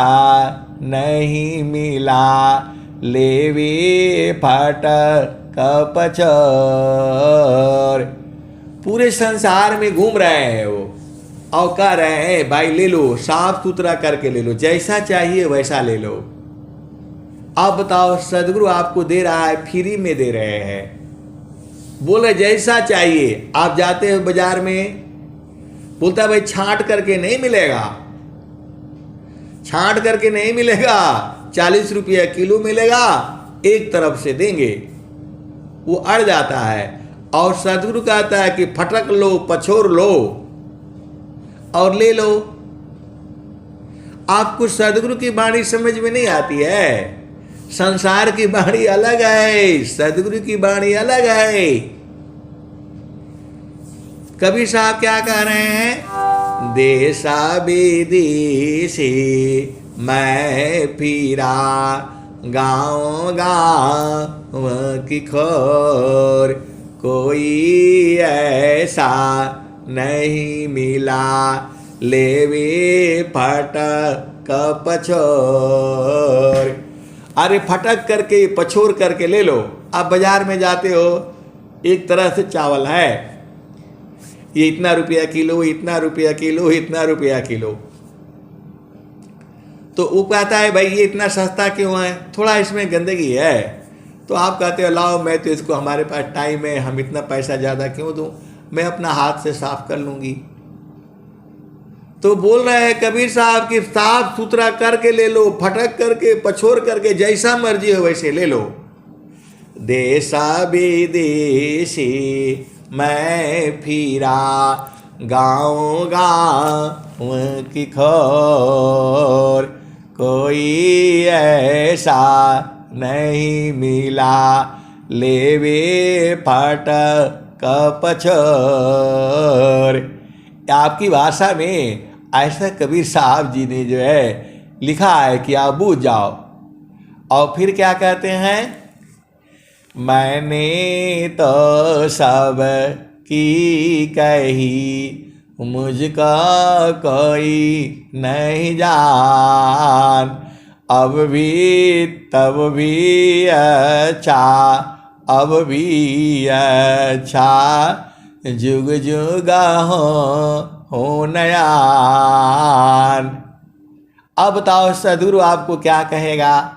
नहीं मिला, लेवी फट कपछोर। पूरे संसार में घूम रहे हैं वो और कह रहे हैं भाई ले लो, साफ सुथरा करके ले लो, जैसा चाहिए वैसा ले लो। आप बताओ, सदगुरु आपको दे रहा है, फ्री में दे रहे हैं। बोले जैसा चाहिए। आप जाते हो बाजार में, बोलता है भाई छांट करके नहीं मिलेगा, छांट करके नहीं मिलेगा, 40 रुपया किलो मिलेगा, एक तरफ से देंगे। वो अड़ जाता है। और सदगुरु कहता है कि फटक लो, पछोर लो और ले लो। आपको सदगुरु की वाणी समझ में नहीं आती है। संसार की वाणी अलग है, सदगुरु की वाणी अलग है। कबीर साहब क्या कह रहे हैं? देशा विदेशी मैं फिरा, गाँव गाँव की खोर, कोई ऐसा नहीं मिला, लेवी फट कपछोर। अरे फटक करके, पछोर करके ले लो। आप बाजार में जाते हो, एक तरह से चावल है, ये इतना रुपया किलो, इतना रुपया किलो, इतना रुपया किलो। तो वो कहता है भाई ये इतना सस्ता क्यों है? थोड़ा इसमें गंदगी है, तो आप कहते हो लाओ मैं तो इसको, हमारे पास टाइम है, हम इतना पैसा ज़्यादा क्यों दूं, मैं अपना हाथ से साफ कर लूँगी। तो बोल रहे हैं कबीर साहब कि साफ सुथरा करके ले लो, फटक करके पछोर करके जैसा मर्जी हो वैसे ले लो। देशा विदेशी मैं फिरा, गाँव गाँव की खोर, कोई ऐसा नहीं मिला, लेवे फाटक पछोर। आपकी भाषा में ऐसा कबीर साहब जी ने जो है लिखा है कि आप बूझ जाओ। और फिर क्या कहते हैं, मैंने तो सब की कही, मुझका कोई नहीं जान, अब भी तब भी अच्छा, अब भी अच्छा, जुग जुग हो नयान। अब बताओ सदगुरु आपको क्या कहेगा।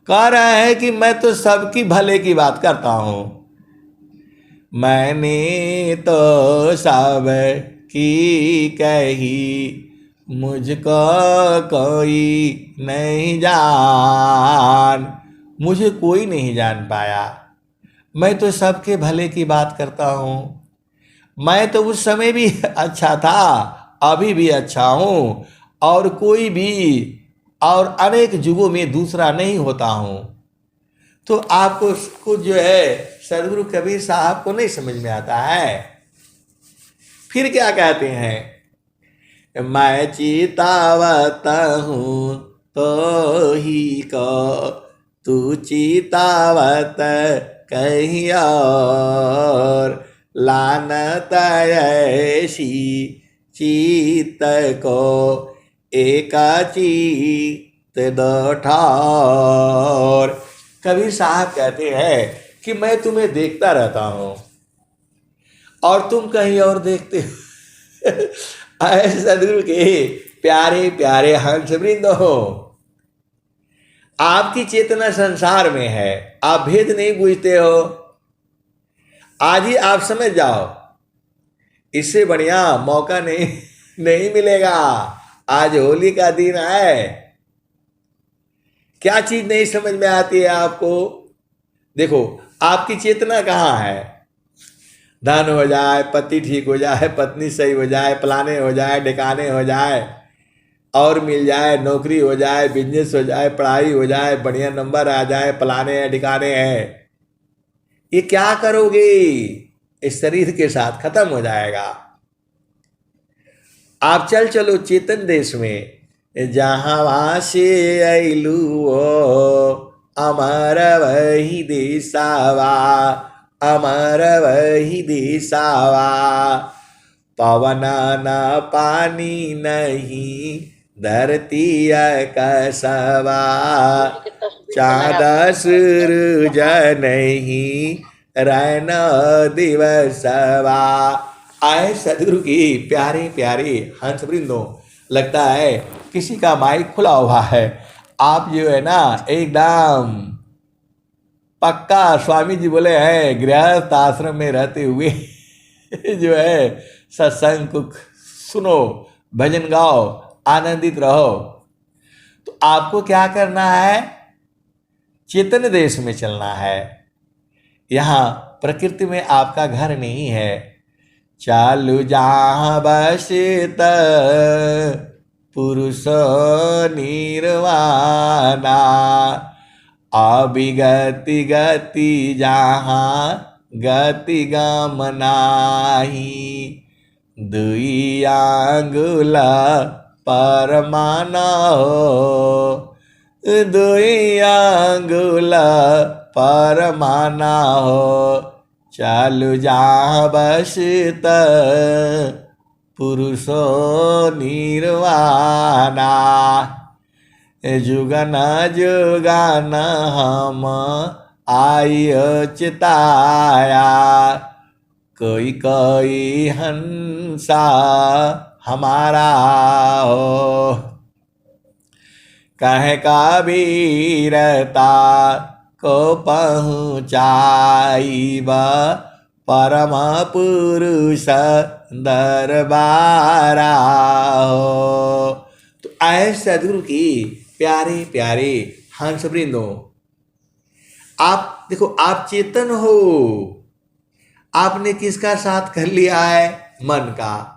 कह रहे हैं कि मैं तो सबकी भले की बात करता हूँ, मैंने तो सब की कही, मुझको कोई नहीं जान, मुझे कोई नहीं जान पाया। मैं तो सबके भले की बात करता हूँ, मैं तो उस समय भी अच्छा था, अभी भी अच्छा हूँ, और कोई भी और अनेक युगों में दूसरा नहीं होता हूँ। तो आपको कुछ जो है सदगुरु कबीर साहब को नहीं समझ में आता है। फिर क्या कहते हैं, मैं चीतावत हूँ तो ही को, तू चीतावत कहीं और, लानत ऐसी चीत को, एका चीत दो ठार। कबीर साहब कहते हैं कि मैं तुम्हें देखता रहता हूँ और तुम कहीं और देखते हो। ऐसे सदगुरु के प्यारे प्यारे हंस वृंद हो, आपकी चेतना संसार में है, आप भेद नहीं बूझते हो। आज ही आप समझ जाओ, इससे बढ़िया मौका नहीं मिलेगा। आज होली का दिन है, क्या चीज नहीं समझ में आती है आपको। देखो आपकी चेतना कहाँ है, धन हो जाए, पति ठीक हो जाए, पत्नी सही हो जाए, फलाने हो जाए, ढिकाने हो जाए, और मिल जाए, नौकरी हो जाए, बिजनेस हो जाए, पढ़ाई हो जाए, बढ़िया नंबर आ जाए, फलाने हैं ढिकाने हैं, ये क्या करोगे, इस शरीर के साथ खत्म हो जाएगा। आप चल चलो चेतन देश में, जहाँ से अइलू हो, अमर वही देसावा, अमर वही देसावा, पवन न पानी नहीं, धरती कसवा, चाँद सूरज नहीं, रैन दिवसवा। आए सदगुरु की प्यारे प्यारे हंस वृंदों, लगता है किसी का माइक खुला हुआ है, आप जो है ना एकदम पक्का स्वामी जी बोले हैं गृहस्थ आश्रम में रहते हुए जो है सत्संग को सुनो, भजन गाओ, आनंदित रहो। तो आपको क्या करना है, चेतन देश में चलना है। यहाँ प्रकृति में आपका घर नहीं है। चालू जहाँ बसत पुरुष निर्वाणा, अभिगति गति जहाँ गति गम नाही, दुई आंगुल परमाना हो, दुई आंगुल परमाना हो, चालू जहाँ बसत पुरुषो निर्वाणा, जुगन जुगन हम आय चिताया, कोई कोई हंसा हमारा हो, कहे कबीरता को पहुँचाइब परम पुरुष दरबारा हो। तो ऐसे सदगुरु की प्यारे प्यारे हंस वृंदों, आप देखो, आप चेतन हो, आपने किसका साथ कर लिया है? मन का।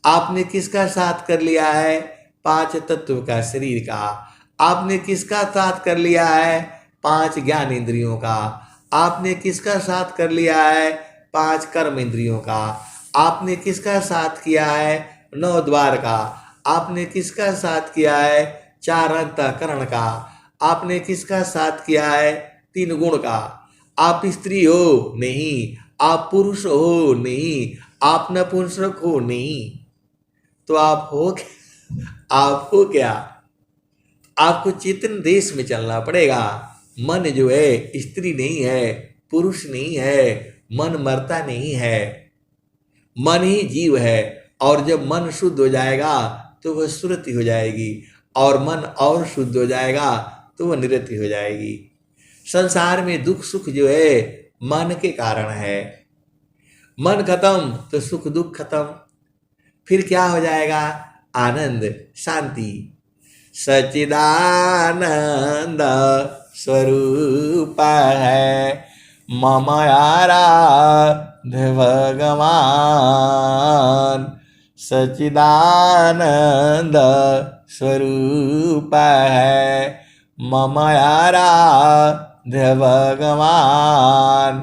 आपने किसका साथ कर लिया है? पांच तत्व का, शरीर का। आपने किसका साथ कर लिया है? पांच ज्ञान इंद्रियों का। आपने किसका साथ कर लिया है? पांच कर्म इंद्रियों का। आपने किसका साथ किया है? नौ द्वार का। आपने किसका साथ किया है? चार अंतःकरण का। आपने किसका साथ किया है? तीन गुण का। आप स्त्री हो? नहीं। आप पुरुष हो? नहीं। आप नपुंसक हो? नहीं। तो आप हो क्या? आप हो क्या? आपको चेतन देश में चलना पड़ेगा। मन जो है स्त्री नहीं है, पुरुष नहीं है, मन मरता नहीं है, मन ही जीव है। और जब मन शुद्ध हो जाएगा तो वह सुरति हो जाएगी, और मन और शुद्ध हो जाएगा तो वह निरति हो जाएगी। संसार में दुख सुख जो है मन के कारण है। मन खत्म तो सुख दुख खत्म। फिर क्या हो जाएगा? आनंद, शांति। सच्चिदानंद स्वरूप है मम आराध्य भगवान। सच्चिदानंद स्वरूप है मम आराध्य भगवान।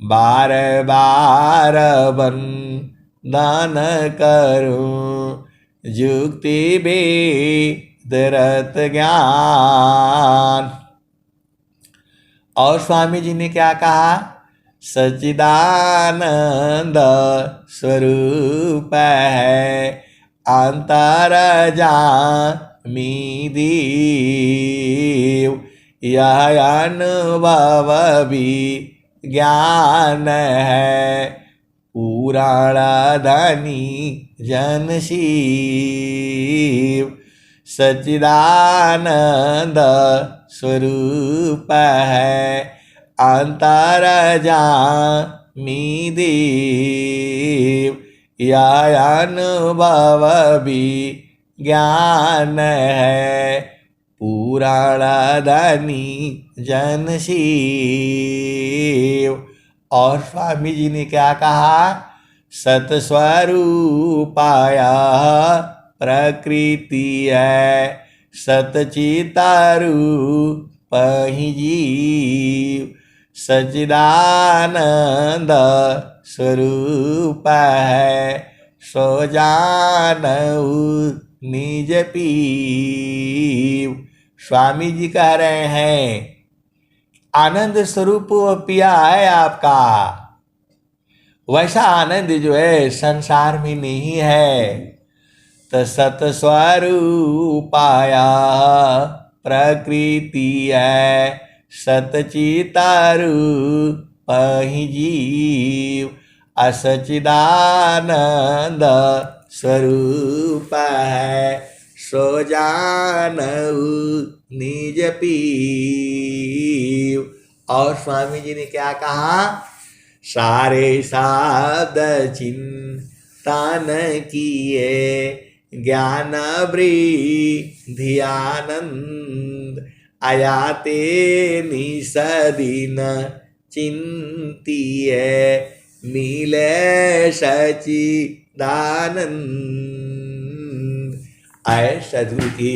बार बार वंदन करूं युक्ति वेदरत ज्ञान। और स्वामी जी ने क्या कहा? सच्चिदानंद स्वरूप है अंतर्यामी देव। यह अनुभव भी ज्ञान है पुराण धनी जन शिव। सच्चिदानंद स्वरूप है अंतर्यामी देव। यह अनुभव भी ज्ञान है पुराण धनी जन शिव। और स्वामी जी ने क्या कहा? सतस्वरूपाया प्रकृति है सतचितारूप ही जीव। सच्चिदानंद स्वरूप है सो जानऊ निज पीव। स्वामी जी कह रहे हैं आनंद स्वरूप पिया है आपका, वैसा आनंद जो है संसार में नहीं है। तो सतस्वरूपाया प्रकृति है सतचितारूप ही जीव। असच्चिदानंद स्वरूप है सो जानऊ निज पीव। और स्वामी जी ने क्या कहा? सारे शब्द चिंतन किए ज्ञान वृद्धि आनंद। आयाते निसदीन चिंतिए मिले सच्चिदानंद। आए सदगुरु की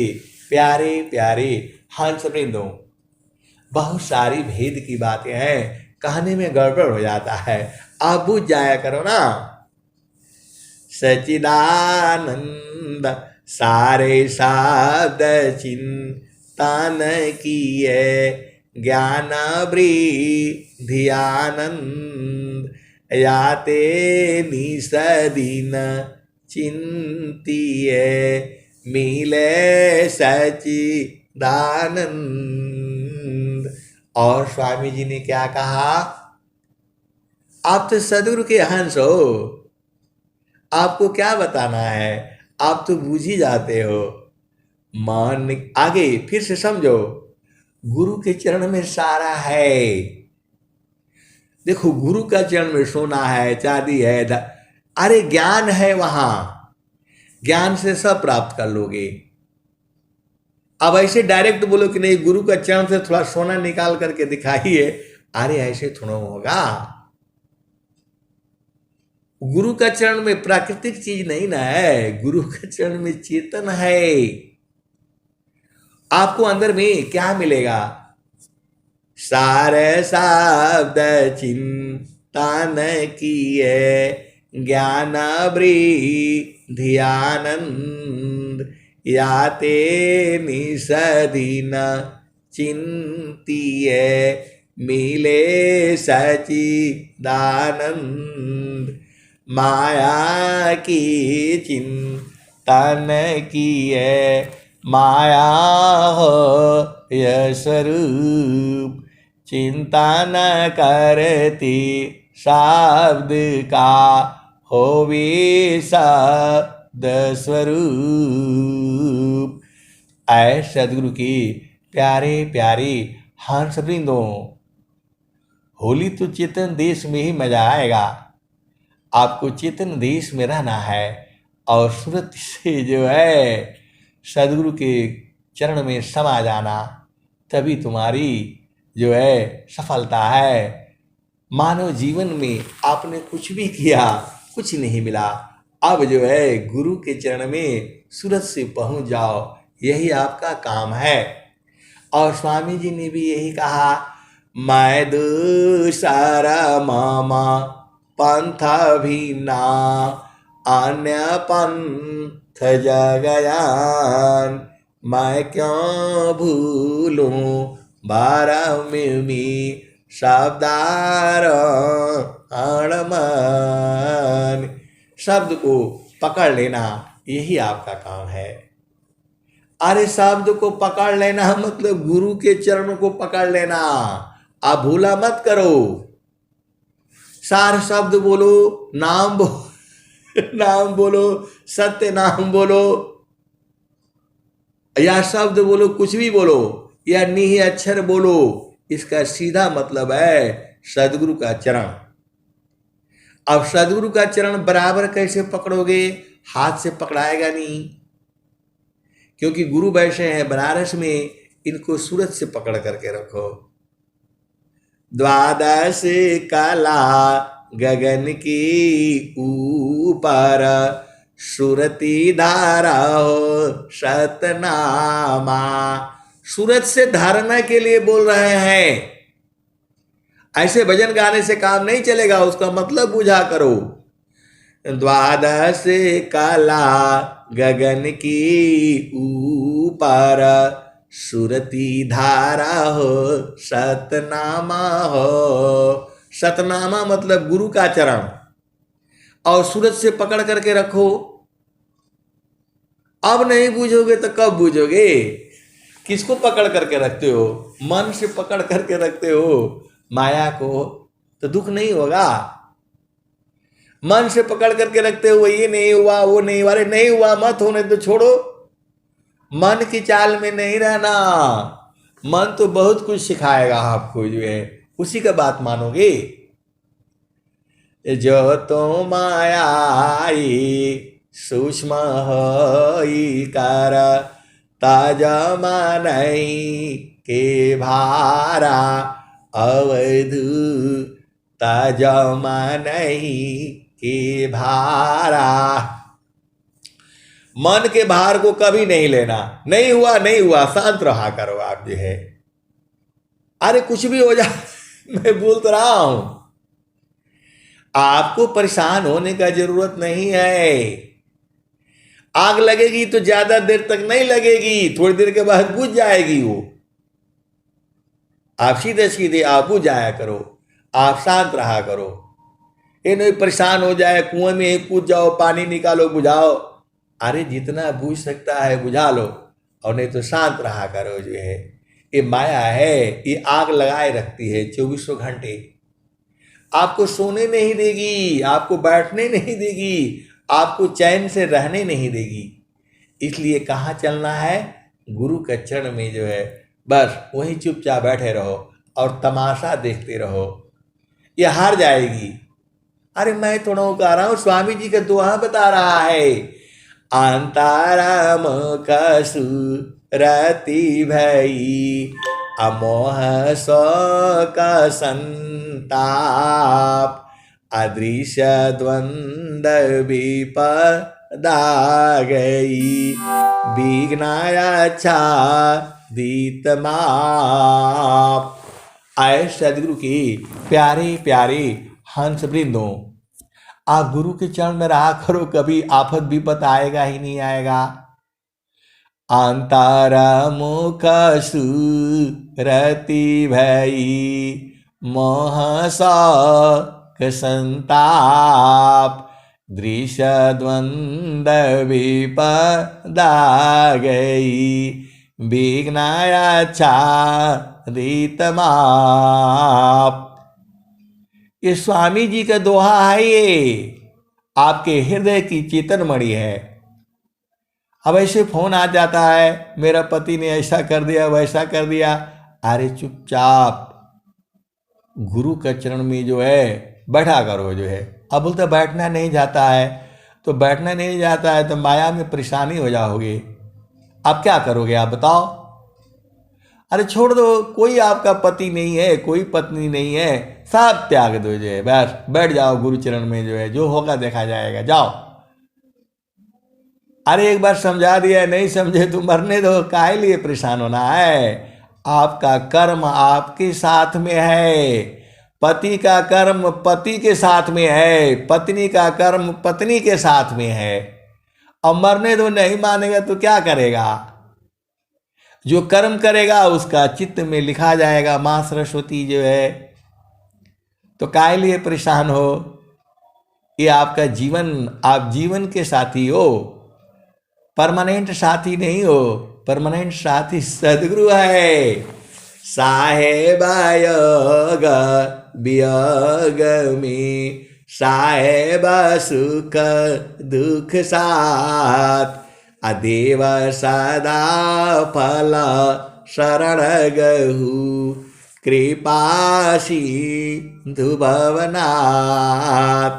प्यारे प्यारे हंस वृंदों, बहुत सारी भेद की बातें हैं, कहने में गड़बड़ हो जाता है, आप बुझ जाया करो ना। सच्चिदानंद सारे शब्द चिंतन किए ज्ञान वृद्धि आनंद। याते निसदीन चिंतिए मिले सच्चिदानंद। और स्वामी जी ने क्या कहा? आप तो सदगुरु के हंस हो, आपको क्या बताना है, आप तो बूझ ही जाते हो। मन आगे फिर से समझो। गुरु के चरण में सारा है। देखो, गुरु का चरण में सोना है, चांदी है, अरे ज्ञान है वहां, ज्ञान से सब प्राप्त कर लोगे। अब ऐसे डायरेक्ट बोलो कि नहीं गुरु का चरण से थोड़ा सोना निकाल करके दिखाइए, अरे ऐसे थोड़ा होगा। गुरु का चरण में प्राकृतिक चीज नहीं ना है, गुरु का चरण में चेतन है। आपको अंदर में क्या मिलेगा? सार शब्द चिंतन किए ज्ञान वृद्धि आनंद, याते निषदीन चिंतिए मिले सचिदानंद। माया की चिंतन किए माया हो यह स्वरूप, चिंता न करती शब्द का होवे शब्द स्वरूप। ऐ सदगुरु की प्यारे प्यारे हंस वृंदों, होली तो चेतन देश में ही मजा आएगा। आपको चेतन देश में रहना है और सूरत से जो है सदगुरु के चरण में समा जाना, तभी तुम्हारी जो है सफलता है। मानव जीवन में आपने कुछ भी किया, कुछ नहीं मिला, अब जो है गुरु के चरण में सूरत से पहुंच जाओ, यही आपका काम है। और स्वामी जी ने भी यही कहा, मैं दूसरा मामा पंथ भिन्ना अन्य पंथ जगयान, मैं क्यों भूलूं बारहवीं शब्दार अणमान। शब्द को पकड़ लेना यही आपका काम है। अरे शब्द को पकड़ लेना मतलब गुरु के चरणों को पकड़ लेना, आप भूला मत करो। सार शब्द बोलो, नाम बोलो, नाम बोलो, सत्य नाम बोलो, या शब्द बोलो, कुछ भी बोलो, या निहि अक्षर बोलो, इसका सीधा मतलब है सदगुरु का चरण। अब सदगुरु का चरण बराबर कैसे पकड़ोगे? हाथ से पकड़ाएगा नहीं, क्योंकि गुरु बैठे हैं बनारस में, इनको सूरत से पकड़ करके रखो। द्वादश कला गगन की ऊपर, सुरती धारा हो सतनामा। सूरत से धारणा के लिए बोल रहे हैं, ऐसे भजन गाने से काम नहीं चलेगा, उसका मतलब बुझा करो। द्वादश कला गगन की ऊपर, सुरती धारा हो सतनामा हो। सतनामा मतलब गुरु का चरण, और सूरत से पकड़ करके रखो। अब नहीं बूझोगे तो कब बूझोगे? किसको पकड़ करके रखते हो? मन से पकड़ करके रखते हो माया को, तो दुख नहीं होगा। मन से पकड़ करके रखते हो, ये नहीं हुआ, वो नहीं हुआ, अरे नहीं हुआ मत होने तो छोड़ो। मन की चाल में नहीं रहना, मन तो बहुत कुछ सिखाएगा आपको, जो है उसी का बात मानोगे। जो तो मायाई सूक्ष्म होई कर, ताजा मानई के भारा अवधु, ताजा मानई के भारा। मन के भार को कभी नहीं लेना, नहीं हुआ नहीं हुआ, शांत रहा करो आप जो है। अरे कुछ भी हो जाए मैं बोल तो रहा हूं, आपको परेशान होने का जरूरत नहीं है। आग लगेगी तो ज्यादा देर तक नहीं लगेगी, थोड़ी देर के बाद बुझ जाएगी वो। आप सीधे सीधे आप बुझ जाया करो, आप शांत रहा करो। ये नहीं परेशान हो जाए, कुएं में ही कूद जाओ, पानी निकालो बुझाओ। अरे जितना बूझ सकता है बुझा लो, और नहीं तो शांत रहा करो जो है। ये माया है, ये आग लगाए रखती है 24 घंटे, आपको सोने नहीं देगी, आपको बैठने नहीं देगी, आपको चैन से रहने नहीं देगी। इसलिए कहाँ चलना है? गुरु के चरण में जो है बस वहीं चुपचाप बैठे रहो और तमाशा देखते रहो, ये हार जाएगी। अरे मैं थोड़ा कह रहा हूं, स्वामी जी का दोहा बता रहा है, अंताराम कसुरति भई अमोह शोक संताप अदृश्य द्वंद्व विपदा गई विघ्नाया दीत माप। आए सदगुरु की प्यारे प्यारे हंस वृंदों, आप गुरु के चरण में रहा करो, कभी आफत विपत आएगा ही नहीं आएगा। अंतरा मुख सुरति भई मोह शोक संताप दृश्य द्वंद्व विपदा गई विघ्नाया दीत माप। ये स्वामी जी का दोहा है, ये आपके हृदय की चेतन मणि है। अब ऐसे फोन आ जाता है, मेरा पति ने ऐसा कर दिया वैसा कर दिया, अरे चुपचाप गुरु के चरण में जो है बैठा करो जो है। अब बोलते बैठना नहीं जाता है, तो बैठना नहीं जाता है तो माया में परेशानी हो जाओगे। अब क्या करोगे आप बताओ? अरे छोड़ दो, कोई आपका पति नहीं है, कोई पत्नी नहीं है, सब त्याग दो जो है, बस बैठ जाओ गुरु चरण में, जो है जो होगा देखा जाएगा, जाओ। अरे एक बार समझा दिया, नहीं समझे तो मरने दो, काहे लिए परेशान होना है? आपका कर्म आपके साथ में है, पति का कर्म पति के साथ में है, पत्नी का कर्म पत्नी के साथ में है। अब मरने दो, नहीं मानेगा तो क्या करेगा? जो कर्म करेगा उसका चित्त में लिखा जाएगा, मां सरस्वती जो है। तो काहे लिए परेशान हो? ये आपका जीवन, आप जीवन के साथी हो, परमानेंट साथी नहीं हो। परमानेंट साथी सदगुरु है। साहेब योग वियोग में साहेब सुख दुख साथ अदेव सदा फल शरण गहु कृपा सिंधु भवनाथ।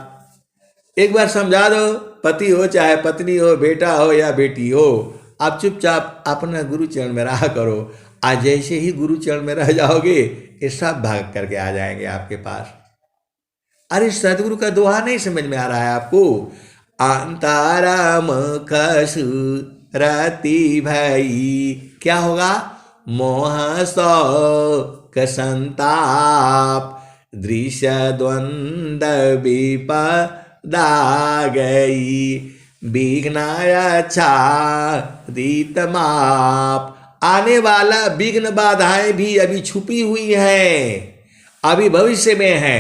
एक बार समझा दो, पति हो चाहे पत्नी हो, बेटा हो या बेटी हो, आप चुपचाप अपना गुरु चरण में रहा करो। आज जैसे ही गुरु चरण में रह जाओगे, ये सब भाग करके आ जाएंगे आपके पास। अरे सदगुरु का दोहा नहीं समझ में आ रहा है आपको? अंतराम कसुरति भई, क्या होगा? मोह शोक संताप दृश्य द्वंद्व विपदा गई विघ्नाया दीत माप। आने वाला विघ्न बाधाएं भी अभी छुपी हुई हैं, अभी भविष्य में है,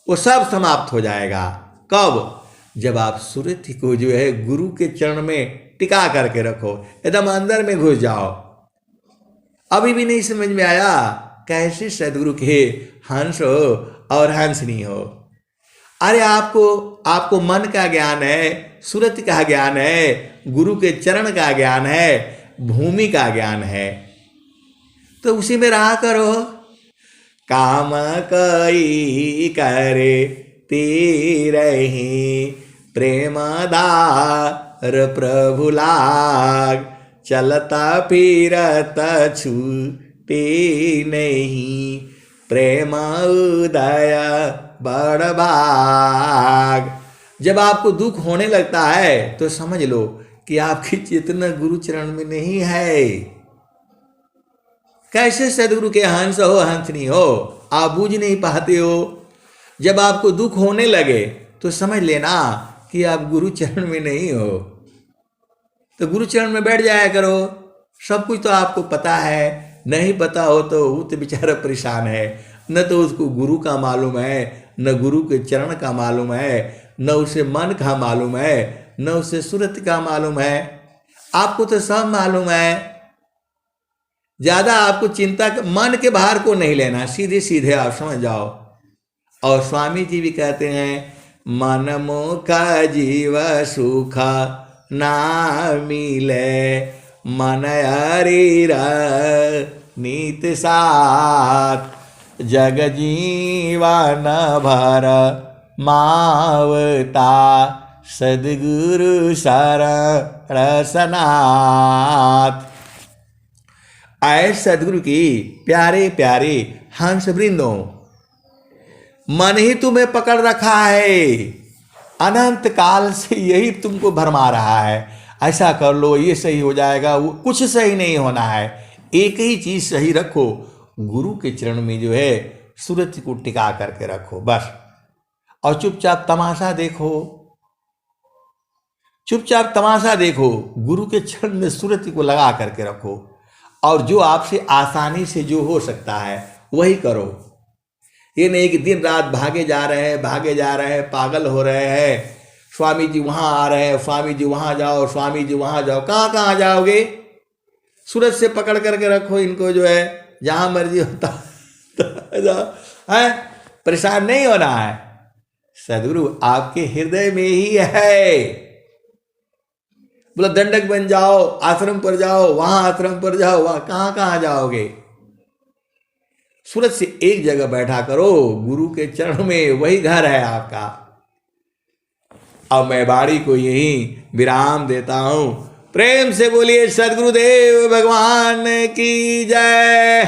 वो सब समाप्त हो जाएगा। कब? जब आप सुरति को जो है गुरु के चरण में टिका करके रखो, एकदम अंदर में घुस जाओ। अभी भी नहीं समझ में आया? कैसे सदगुरु के हंस हो और हंसनी हो? अरे आपको मन का ज्ञान है, सुरति का ज्ञान है, गुरु के चरण का ज्ञान है, भूमि का ज्ञान है, तो उसी में रहा करो। काम कई करे तीरही प्रेमदार प्रभु लाग चलता फिरत छूटे नहीं प्रेम उदय बड़ भाग। जब आपको दुख होने लगता है तो समझ लो कि आपकी चेतना गुरु चरण में नहीं है। कैसे सदगुरु के हंस हो हंसनी हो, आप बूझ नहीं पाते हो। जब आपको दुख होने लगे तो समझ लेना कि आप गुरु चरण में नहीं हो। तो गुरु चरण में बैठ जाया करो। सब कुछ तो आपको पता है, नहीं पता हो तो वो तो बेचारा परेशान है। न तो उसको गुरु का मालूम है, न गुरु के चरण का मालूम है, न उसे मन का मालूम है, न उसे सुरत का मालूम है। आपको तो सब मालूम है। ज्यादा आपको चिंता मन के भार को नहीं लेना, सीधे सीधे आप समझ जाओ। और स्वामी जी भी कहते हैं, मन मुखा जीव सुख ना मिले मन हरीर नीत साथ, जग जीवन भर मावता, सद्गुरु शरण सनाथ। आए सद्गुरु की प्यारे प्यारे हंस वृंदों, मन ही तुम्हें पकड़ रखा है, अनंत काल से यही तुमको भरमा रहा है। ऐसा कर लो, ये सही हो जाएगा, वो कुछ सही नहीं होना है। एक ही चीज सही रखो, गुरु के चरण में जो है सूरज को टिका करके रखो बस। और चुपचाप तमाशा देखो, चुपचाप तमाशा देखो, गुरु के चरण में सूरज को लगा करके रखो। और जो आपसे आसानी से जो हो सकता है वही करो। ये नहीं कि दिन रात भागे जा रहे हैं, भागे जा रहे हैं, पागल हो रहे हैं, स्वामी जी वहां आ रहे हैं, स्वामी जी वहां जाओ, स्वामी जी वहां जाओ। कहाँ कहाँ जाओगे? सूरज से पकड़ करके रखो इनको, जो है जहां मर्जी होता है। परेशान नहीं होना है, सद्गुरु आपके हृदय में ही है। बोला दंडक बन जाओ, आश्रम पर जाओ, वहां आश्रम पर जाओ, वहां कहाँ कहाँ जाओगे? सूरज से एक जगह बैठा करो, गुरु के चरण में, वही घर है आपका। अब मैं वाणी को यही विराम देता हूं। प्रेम से बोलिए सद्गुरुदेव भगवान की जय।